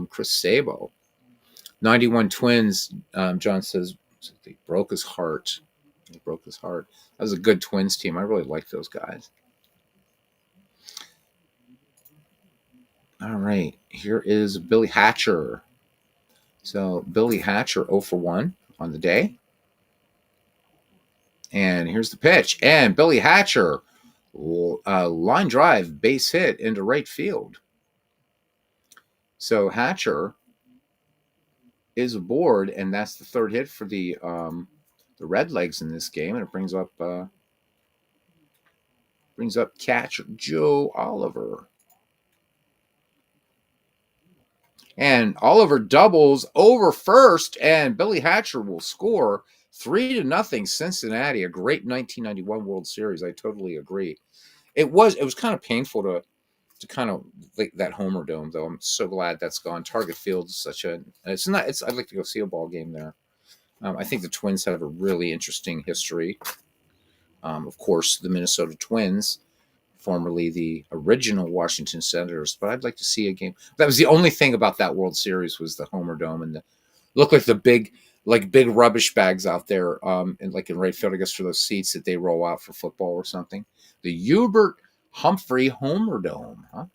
Chris Sabo. 91 Twins, John says, they broke his heart. They broke his heart. That was a good Twins team. I really like those guys. All right. Here is Billy Hatcher. So Billy Hatcher 0 for 1 on the day. And here's the pitch. And Billy Hatcher, line drive, base hit into right field. So Hatcher is aboard, and that's the third hit for the Redlegs in this game, and it brings up catcher Joe Oliver. And Oliver doubles over first, and Billy Hatcher will score 3-0 Cincinnati. A great 1991 World Series. I totally agree. It was kind of painful to kind of like that Homer Dome, though. I'm so glad that's gone. Target Field is such a it's not it's I'd like to go see a ball game there. I think the Twins have a really interesting history. Of course, the Minnesota Twins, formerly the original Washington Senators, but I'd like to see a game. That was the only thing about that World Series was the Homer Dome and the look like the big rubbish bags out there, and like in right field, I guess for those seats that they roll out for football or something. The Hubert Humphrey Homer Dome, huh?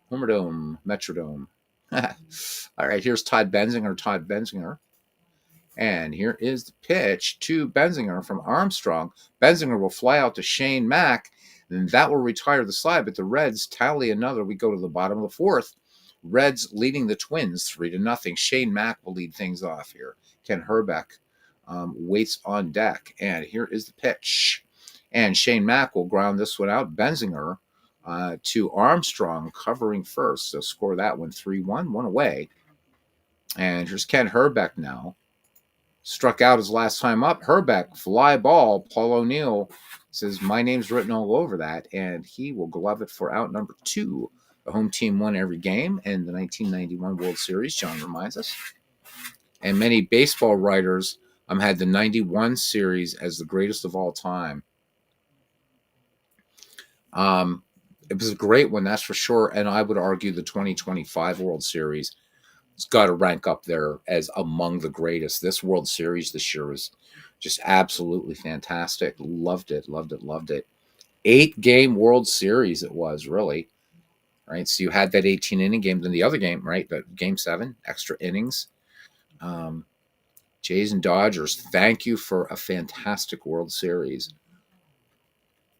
Homer Dome, Metrodome. All right, here's Todd Benzinger. Todd Benzinger. And here is the pitch to Benzinger from Armstrong. Benzinger will fly out to Shane Mack, and that will retire the side. But the Reds tally another. We go to the bottom of the fourth. Reds leading the Twins 3-0. Shane Mack will lead things off here. Ken Herbeck waits on deck. And here is the pitch. And Shane Mack will ground this one out. Benzinger to Armstrong covering first. So score that one 3-1, one away. And here's Ken Herbeck now. Struck out his last time up. Herbeck, fly ball. Paul O'Neill says, my name's written all over that. And he will glove it for out number 2. The home team won every game in the 1991 World Series, John reminds us. And many baseball writers had the 91 series as the greatest of all time. It was a great one, that's for sure. And I would argue the 2025 World Series has got to rank up there as among the greatest. This World Series this year was just absolutely fantastic. Loved it, loved it, loved it. 8-game World Series it was, really. Right, so you had that 18-inning game, then the other game, right, the Game 7, extra innings. Jays and Dodgers, thank you for a fantastic World Series.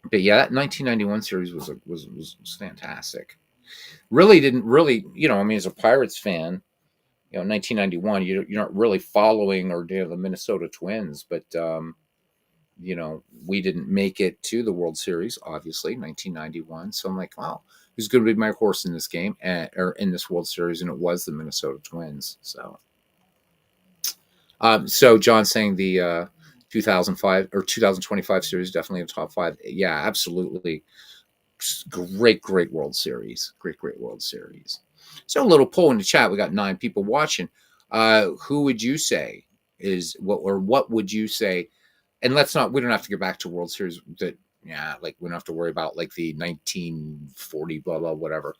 But yeah, that 1991 series was fantastic. Really didn't really, I mean, as a Pirates fan, 1991, you're not really following or the Minnesota Twins, but we didn't make it to the World Series, obviously, 1991. So I'm like, wow, who's going to be my horse in this game or in this World Series? And it was the Minnesota Twins. So John saying the 2005 or 2025 series definitely in the top 5. Yeah, absolutely. Great World Series. Great World Series. So a little poll in the chat. We got 9 people watching. Who would you say what would you say? And we don't have to get back to World Series that, like we don't have to worry about like the 1940, blah, blah, whatever.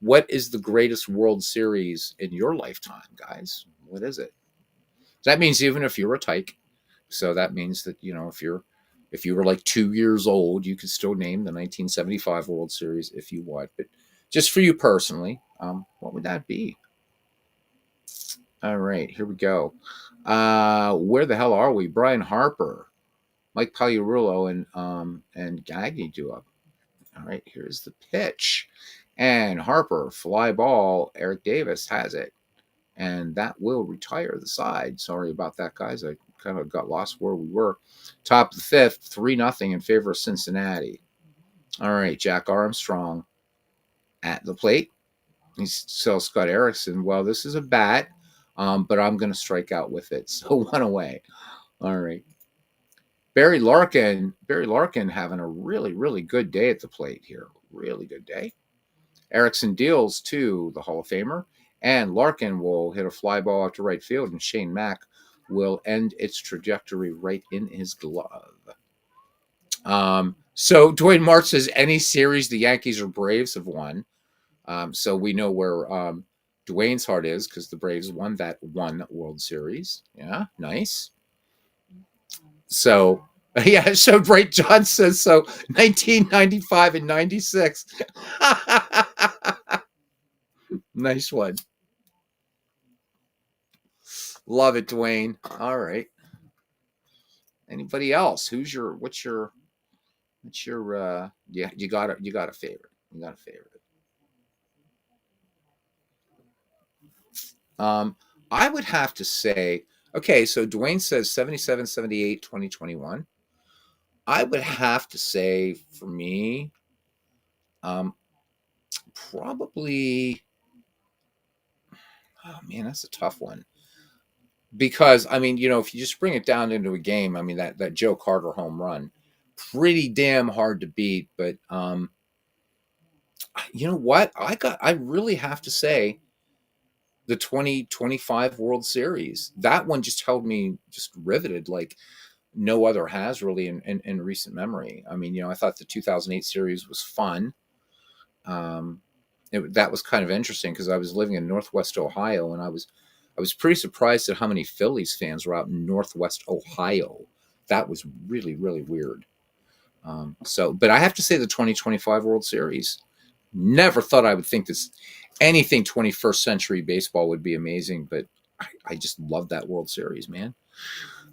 What is the greatest World Series in your lifetime, guys? What is it? That means even if you're a tyke, so that means that, if you were like 2 years old, you could still name the 1975 World Series if you want. But just for you personally, what would that be? All right, here we go. Where the hell are we? Brian Harper, Mike Pagliarulo, and Gaggy do up. All right, here's the pitch. And Harper, fly ball. Eric Davis has it. And that will retire the side. Sorry about that, guys. I kind of got lost where we were. Top of the 5th, 3-0 in favor of Cincinnati. All right, Jack Armstrong at the plate. He's still Scott Erickson. Well, this is a bat, but I'm going to strike out with it. So 1 away. All right. Barry Larkin having a really, really good day at the plate here. Really good day. Erickson deals to the Hall of Famer, and Larkin will hit a fly ball out to right field, and Shane Mack will end its trajectory right in his glove. So Dwayne March says any series the Yankees or Braves have won. So we know where Dwayne's heart is because the Braves won that 1 World Series. Yeah, nice. So, yeah, so Bright John says so. 1995 and 96. Nice one. Love it, Dwayne. All right. Anybody else? Yeah, you got a favorite. You got a favorite. I would have to say, okay, so Dwayne says 77, 78, 2021. I would have to say for me, probably Oh man, that's a tough one. Because I mean, if you just bring it down into a game, I mean that Joe Carter home run, pretty damn hard to beat. But you know what? I really have to say the 2025 World Series. That one just held me just riveted like no other has really in recent memory. I mean, I thought the 2008 series was fun. Um, that was kind of interesting because I was living in Northwest Ohio, and I was pretty surprised at how many Phillies fans were out in Northwest Ohio. That was really really weird. But I have to say the 2025 World Series. Never thought I would think this anything 21st century baseball would be amazing, but I just love that World Series, man.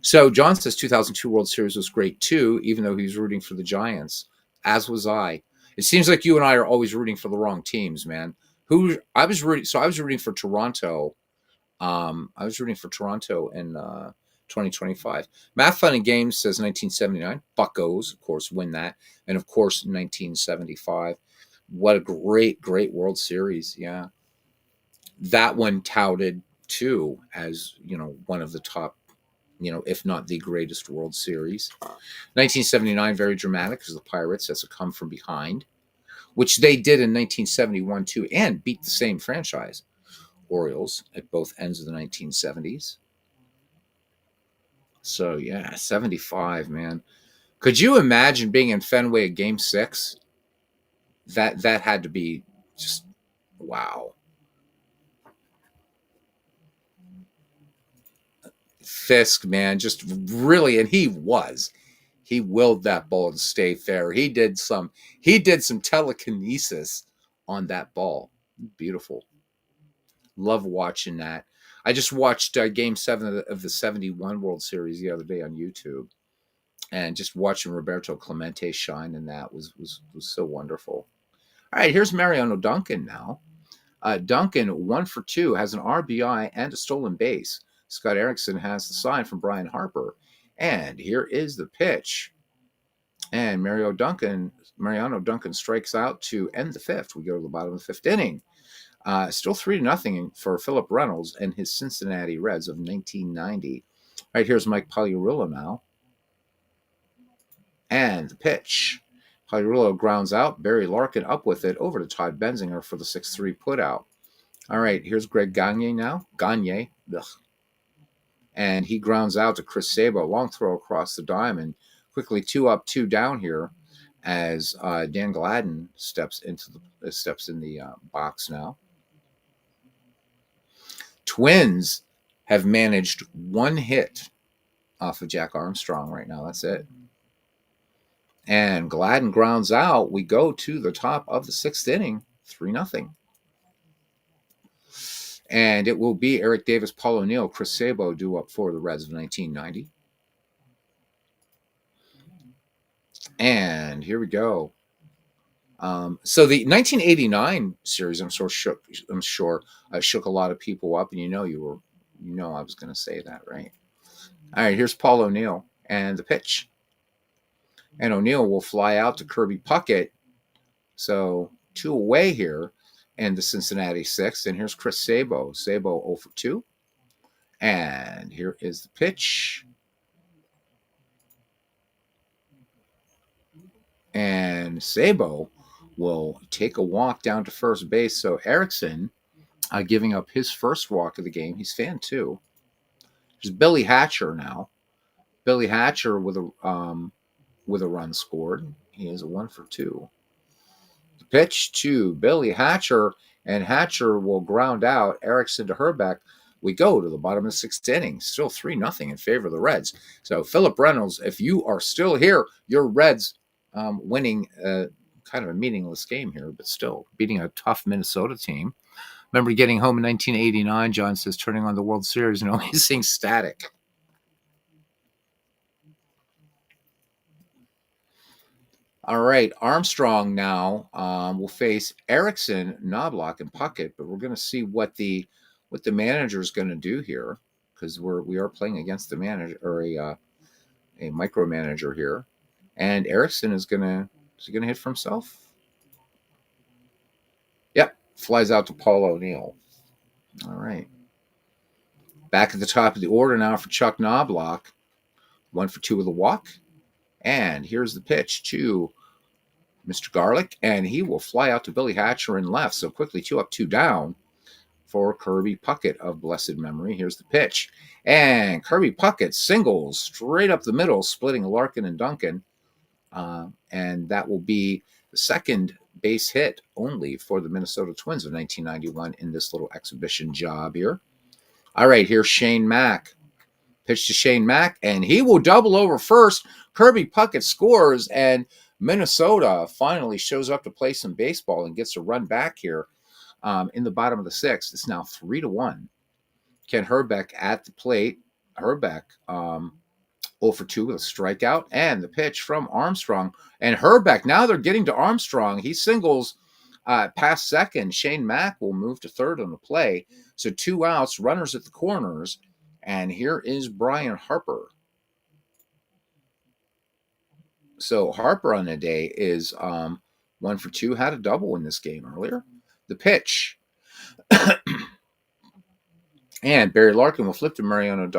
So John says 2002 World Series was great too, even though he was rooting for the Giants, as was I. It seems like you and I are always rooting for the wrong teams, man. Who I was rooting, so I was rooting for Toronto. I was rooting for Toronto in 2025. Math Fun and Games says 1979. Buccos, of course, win that, and of course 1975. What a great, great World Series! Yeah, that one touted too as one of the top, if not the greatest World Series. 1979, very dramatic because the Pirates has to come from behind, which they did in 1971 too, and beat the same franchise, Orioles, at both ends of the 1970s. So yeah, 75, man. Could you imagine being in Fenway at Game 6? That had to be just wow. Fisk, man, just really, and he willed that ball to stay fair. He did some telekinesis on that ball. Beautiful. Love watching that. I just watched Game 7 of the 71 World Series the other day on YouTube, and just watching Roberto Clemente shine in that was so wonderful. All right, here's Mariano Duncan now. Duncan, 1 for 2, has an RBI and a stolen base. Scott Erickson has the sign from Brian Harper. And here is the pitch. And Mariano Duncan strikes out to end the fifth. We go to the bottom of the fifth inning. Still 3-0 for Philip Reynolds and his Cincinnati Reds of 1990. All right, here's Mike Pagliarulo now. And the pitch. Pagliarulo grounds out. Barry Larkin up with it over to Todd Benzinger for the 6-3 putout. All right, here's Greg Gagne now. Gagne. Ugh. And he grounds out to Chris Sabo. Long throw across the diamond. Quickly 2 up, 2 down here as Dan Gladden steps in the box now. Twins have managed 1 hit off of Jack Armstrong right now. That's it. And Gladden grounds out. We go to the top of the 6th inning, 3-0. And it will be Eric Davis, Paul O'Neill, Chris Sabo due up for the Reds of 1990. And here we go. So the 1989 series, I'm sure shook a lot of people up, and I was going to say that, right? All right, here's Paul O'Neill and the pitch, and O'Neill will fly out to Kirby Puckett. So 2 away here, and the Cincinnati 6th. And here's Chris Sabo. Sabo 0 for 2, and here is the pitch. And Sabo will take a walk down to first base. So Erickson giving up his first walk of the game. He's fan 2. There's Billy Hatcher now. Billy Hatcher with a run scored. He is a 1 for 2. The pitch to Billy Hatcher, and Hatcher will ground out Erickson to Herbeck. We go to the bottom of the 6th inning. Still 3-0 in favor of the Reds. So Philip Reynolds, if you are still here, your Reds winning kind of a meaningless game here, but still beating a tough Minnesota team. Remember getting home in 1989, John says, turning on the World Series and only seeing static. All right, Armstrong now will face Erickson, Knobloch, and Puckett, but we're going to see what the manager is going to do here, because we are playing against the manager, or a micromanager here, and Erickson is he going to hit for himself? Yep, flies out to Paul O'Neill. All right. Back at the top of the order now for Chuck Knobloch. 1 for 2 with a walk. And here's the pitch to Mr. Garlick, and he will fly out to Billy Hatcher in left. So quickly 2 up, 2 down for Kirby Puckett of blessed memory. Here's the pitch. And Kirby Puckett singles straight up the middle, splitting Larkin and Duncan. And that will be the second base hit only for the Minnesota Twins of 1991 in this little exhibition job here. All right, here's Shane Mack. Pitch to Shane Mack, and he will double over first. Kirby Puckett scores, and Minnesota finally shows up to play some baseball and gets a run back here in the bottom of the sixth. It's now 3-1. Ken Herbeck at the plate. Herbeck 0 for 2 with a strikeout, and the pitch from Armstrong. And Herbeck, now they're getting to Armstrong. He singles past second. Shane Mack will move to third on the play. So 2 outs, runners at the corners. And here is Brian Harper. So Harper on the day is 1 for 2. Had a double in this game earlier. The pitch. And Barry Larkin will flip to Mariano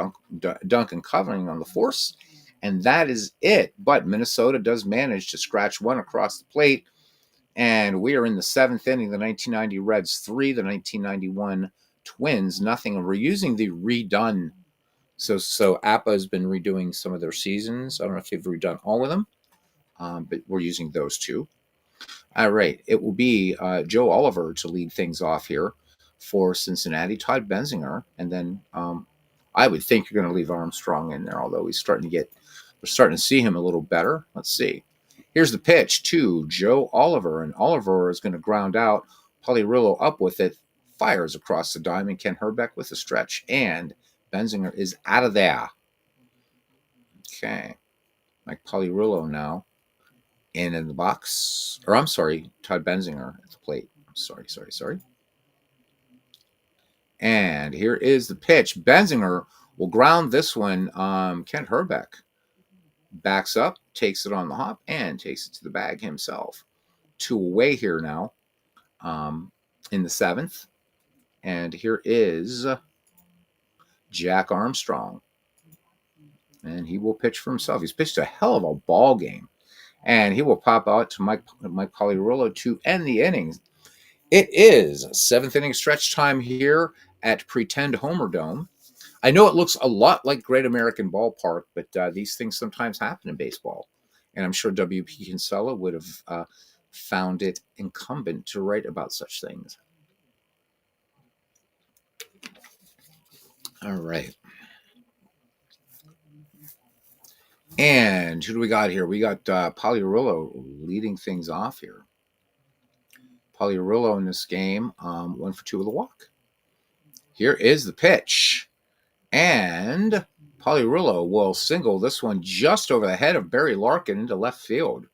Duncan covering on the force. And that is it. But Minnesota does manage to scratch one across the plate. And we are in the 7th inning. The 1990 Reds 3, the 1991 Twins nothing. And we're using the redone. So APBA has been redoing some of their seasons. I don't know if they've redone all of them, but we're using those 2. All right. It will be Joe Oliver to lead things off here for Cincinnati. Todd Benzinger. And then I would think you're going to leave Armstrong in there, although we're starting to see him a little better. Let's see. Here's the pitch to Joe Oliver, and Oliver is going to ground out. Polirullo up with it, fires across the diamond. Ken Herbeck with a stretch, and Benzinger is out of there. Okay. Mike Polirullo now in the box. Or I'm sorry, Todd Benzinger at the plate. Sorry. And here is the pitch. Benzinger will ground this one. Kent Herbeck backs up, takes it on the hop, and takes it to the bag himself. 2 away here now in the 7th. And here is Jack Armstrong. And he will pitch for himself. He's pitched a hell of a ball game. And he will pop out to Mike Polirullo to end the innings. It is 7th inning stretch time here at Pretend Homer Dome. I know it looks a lot like Great American Ballpark, but these things sometimes happen in baseball. And I'm sure W.P. Kinsella would have found it incumbent to write about such things. All right. And who do we got here? We got Polirullo leading things off here. Polirullo in this game, 1 for 2 with a walk. Here is the pitch. And Polirullo will single this one just over the head of Barry Larkin into left field.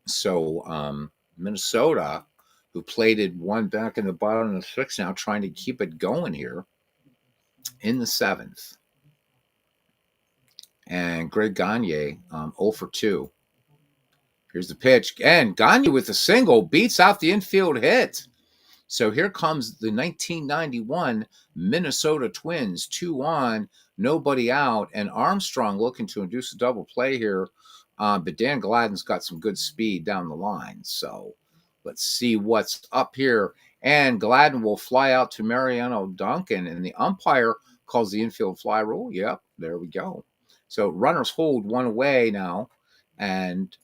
So Minnesota, who plated one back in the bottom of the 6th, now trying to keep it going here in the 7th. And Greg Gagne, 0 for 2. Here's the pitch. And Gagne with a single beats out the infield hit. So here comes the 1991 Minnesota Twins, 2 on, nobody out, and Armstrong looking to induce a double play here. But Dan Gladden's got some good speed down the line. So let's see what's up here. And Gladden will fly out to Mariano Duncan, and the umpire calls the infield fly rule. Yep, there we go. So runners hold 1 away now, and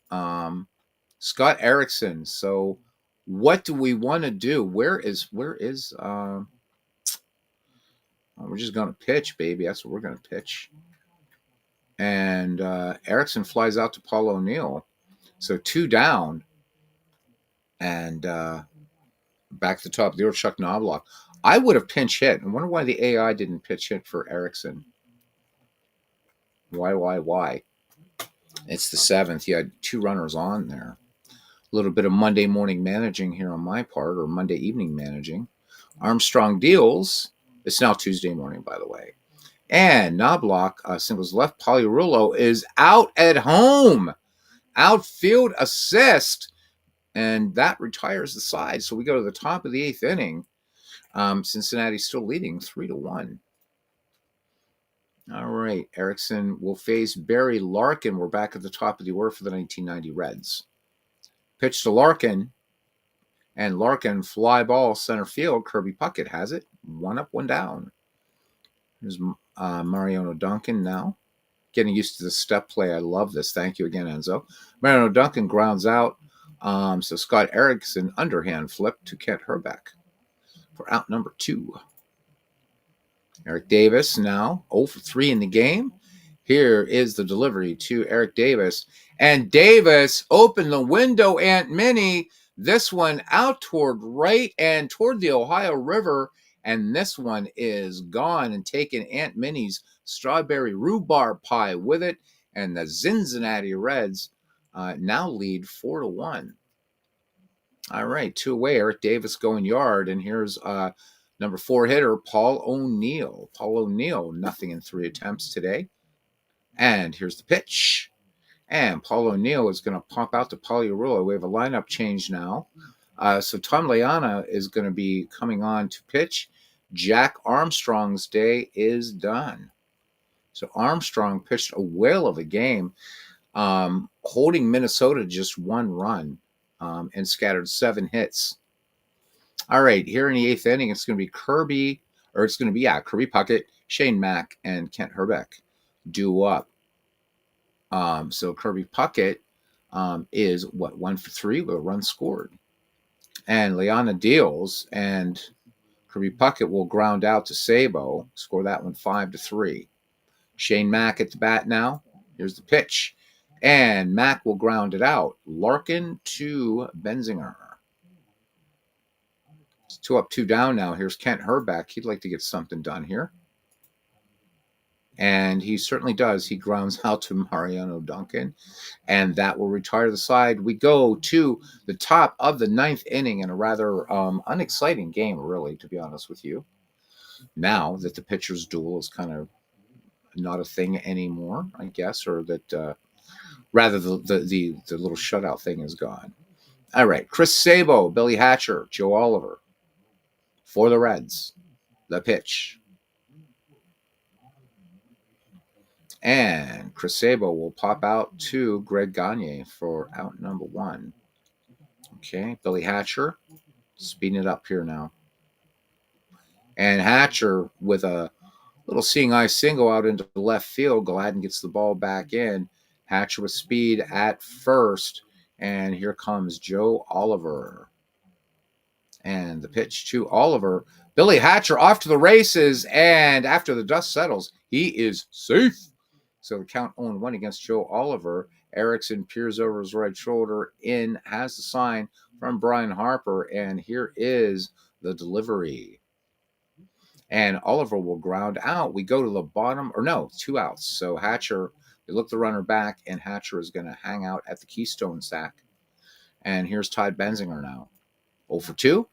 Scott Erickson. So what do we want to do? Where is we're just going to pitch, baby. That's what we're going to pitch. And Erickson flies out to Paul O'Neill. So 2 down. And back to the top of the order, Chuck Knobloch. I would have pinch hit. I wonder why the AI didn't pitch hit for Erickson. Why? It's the 7th. You had 2 runners on there. A little bit of Monday morning managing here on my part, or Monday evening managing. Armstrong deals. It's now Tuesday morning, by the way. And Knobloch singles left. Polirullo is out at home. Outfield assist. And that retires the side. So we go to the top of the 8th inning. Cincinnati still leading 3-1. All right. Erickson will face Barry Larkin. We're back at the top of the order for the 1990 Reds. Pitch to Larkin. And Larkin, fly ball, center field. Kirby Puckett has it. 1 up, 1 down. There's Mariano Duncan now. Getting used to the step play. I love this. Thank you again, Enzo. Mariano Duncan grounds out. So Scott Erickson, underhand flip to Kent Herbeck for out number 2. Eric Davis now 0 for 3 in the game. Here is the delivery to Eric Davis. And Davis opened the window, Aunt Minnie. This one out toward right and toward the Ohio River. And this one is gone and taking Aunt Minnie's strawberry rhubarb pie with it. And the Cincinnati Reds now lead 4-1. All right, 2 away. Eric Davis going yard. And here's number 4 hitter, Paul O'Neill. Paul O'Neill, nothing in 3 attempts today. And here's the pitch. And Paul O'Neill is going to pop out to Pagliarulo. We have a lineup change now. So Tom Leana is going to be coming on to pitch. Jack Armstrong's day is done. So Armstrong pitched a whale of a game, holding Minnesota just 1 run and scattered 7 hits. All right, here in the 8th inning, it's going to be Kirby Puckett, Shane Mack, and Kent Herbeck due up. So Kirby Puckett is 1 for 3 with a run scored. And Leana deals, and Kirby Puckett will ground out to Sabo, score that one 5-3. Shane Mack at the bat now. Here's the pitch. And Mack will ground it out. Larkin to Benzinger. It's 2 up, 2 down now. Here's Kent Herbeck. He'd like to get something done here. And he certainly does. He grounds out to Mariano Duncan. And that will retire the side. We go to the top of the 9th inning in a rather unexciting game, really, to be honest with you. Now that the pitcher's duel is kind of not a thing anymore, I guess, or that rather the little shutout thing is gone. All right, Chris Sabo, Billy Hatcher, Joe Oliver for the Reds. The pitch. And Chris Sabo will pop out to Greg Gagne for out number 1. Okay, Billy Hatcher speeding it up here now. And Hatcher with a little seeing eye single out into the left field. Gladden gets the ball back in. Hatcher with speed at first. And here comes Joe Oliver. And the pitch to Oliver. Billy Hatcher off to the races. And after the dust settles, he is safe. So the count 0-1 against Joe Oliver. Erickson peers over his right shoulder in, has the sign from Brian Harper. And here is the delivery. And Oliver will ground out. We go to the bottom, 2 outs. So Hatcher, they look the runner back, and Hatcher is going to hang out at the Keystone sack. And here's Todd Benzinger now. 0 for 2.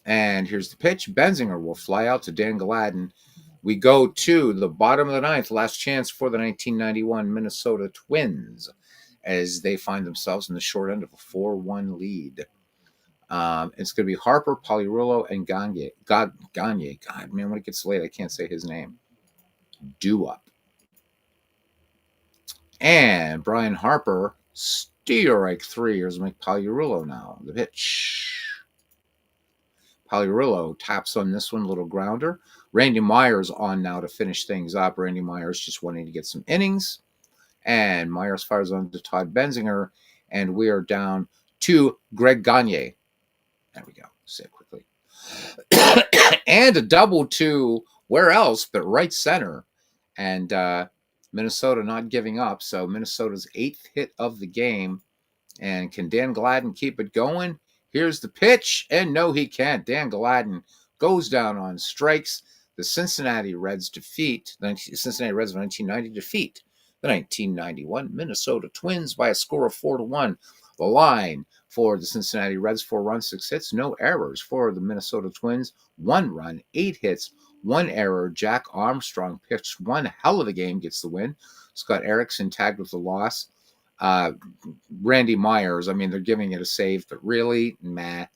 And here's the pitch. Benzinger will fly out to Dan Gladden. We go to the bottom of the 9th, last chance for the 1991 Minnesota Twins as they find themselves in the short end of a 4-1 lead. It's going to be Harper, Pagliarulo, and Gagne. God, man, when it gets late, I can't say his name. Due up. And Brian Harper, strike 3. Here's Mike Pagliarulo now. The pitch. Pagliarulo taps on this one, little grounder. Randy Myers on now to finish things up. Randy Myers just wanting to get some innings. And Myers fires on to Todd Benzinger. And we are down to Greg Gagne. There we go. Say it quickly. And a double to where else but right center. And Minnesota not giving up. So Minnesota's 8th hit of the game. And can Dan Gladden keep it going? Here's the pitch. And no, he can't. Dan Gladden goes down on strikes. The Cincinnati Reds of 1990 defeat the 1991 Minnesota Twins by a score of 4-1. The line for the Cincinnati Reds, 4 runs, 6 hits, no errors. For the Minnesota Twins, 1 run, 8 hits, 1 error. Jack Armstrong pitched one hell of a game, gets the win. Scott Erickson tagged with the loss. Randy Myers, I mean, they're giving it a save, but really, meh.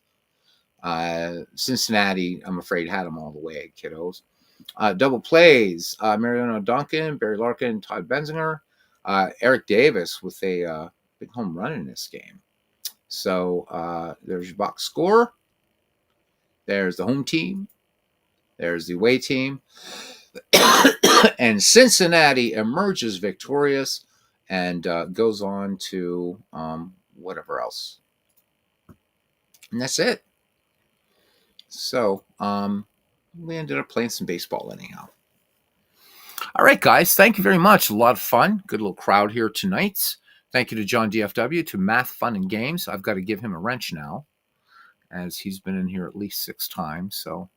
Cincinnati, I'm afraid, had them all the way, kiddos. Double plays: Mariano Duncan, Barry Larkin, Todd Benzinger, Eric Davis with a big home run in this game. So there's your box score. There's the home team. There's the away team. And Cincinnati emerges victorious and goes on to whatever else. And that's it. So we ended up playing some baseball anyhow. All right, guys. Thank you very much. A lot of fun. Good little crowd here tonight. Thank you to John DFW, to Math, Fun, and Games. I've got to give him a wrench now, as he's been in here at least 6 times. So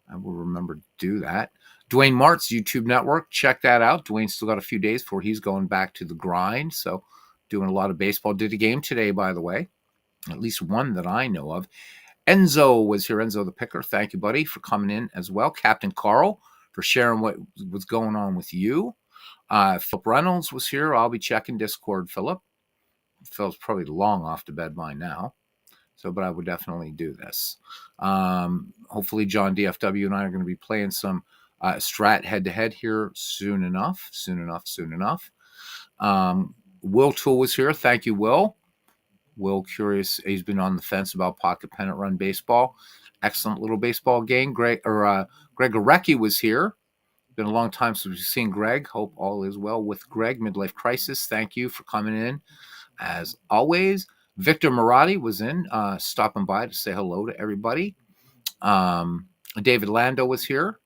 I will remember to do that. Dwayne Mart's YouTube network. Check that out. Dwayne's still got a few days before he's going back to the grind. So doing a lot of baseball. Did a game today, by the way. At least one that I know of. Enzo was here. Enzo the Picker. Thank you, buddy, for coming in as well. Captain Carl for sharing what was going on with you. Philip Reynolds was here. I'll be checking Discord, Philip. Phil's probably long off to bed by now. So, but I would definitely do this. Hopefully John DFW and I are going to be playing some Strat head-to-head here soon enough. Will Tool was here. Thank you, Will. Will curious. He's been on the fence about pocket pennant run baseball. Excellent little baseball game. Greg Orecki was here. Been a long time since we've seen Greg. Hope all is well with Greg. Midlife Crisis. Thank you for coming in, as always. Victor Marotti was in, stopping by to say hello to everybody. David Lando was here.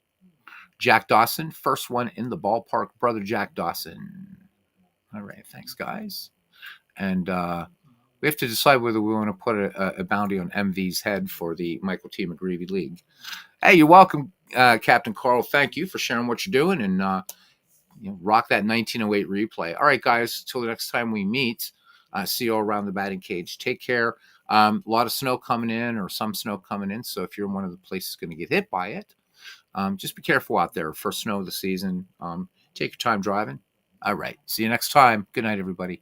Jack Dawson, first one in the ballpark. Brother Jack Dawson. All right, thanks, guys. And we have to decide whether we want to put a bounty on MV's head for the Michael T. McGreevy League. Hey, you're welcome, Captain Carl. Thank you for sharing what you're doing, and rock that 1908 replay. All right, guys, till the next time we meet, see you all around the batting cage. Take care. A lot of snow coming in, or some snow coming in, so if you're in one of the places going to get hit by it, just be careful out there. First snow of the season. Take your time driving. All right, see you next time. Good night, everybody.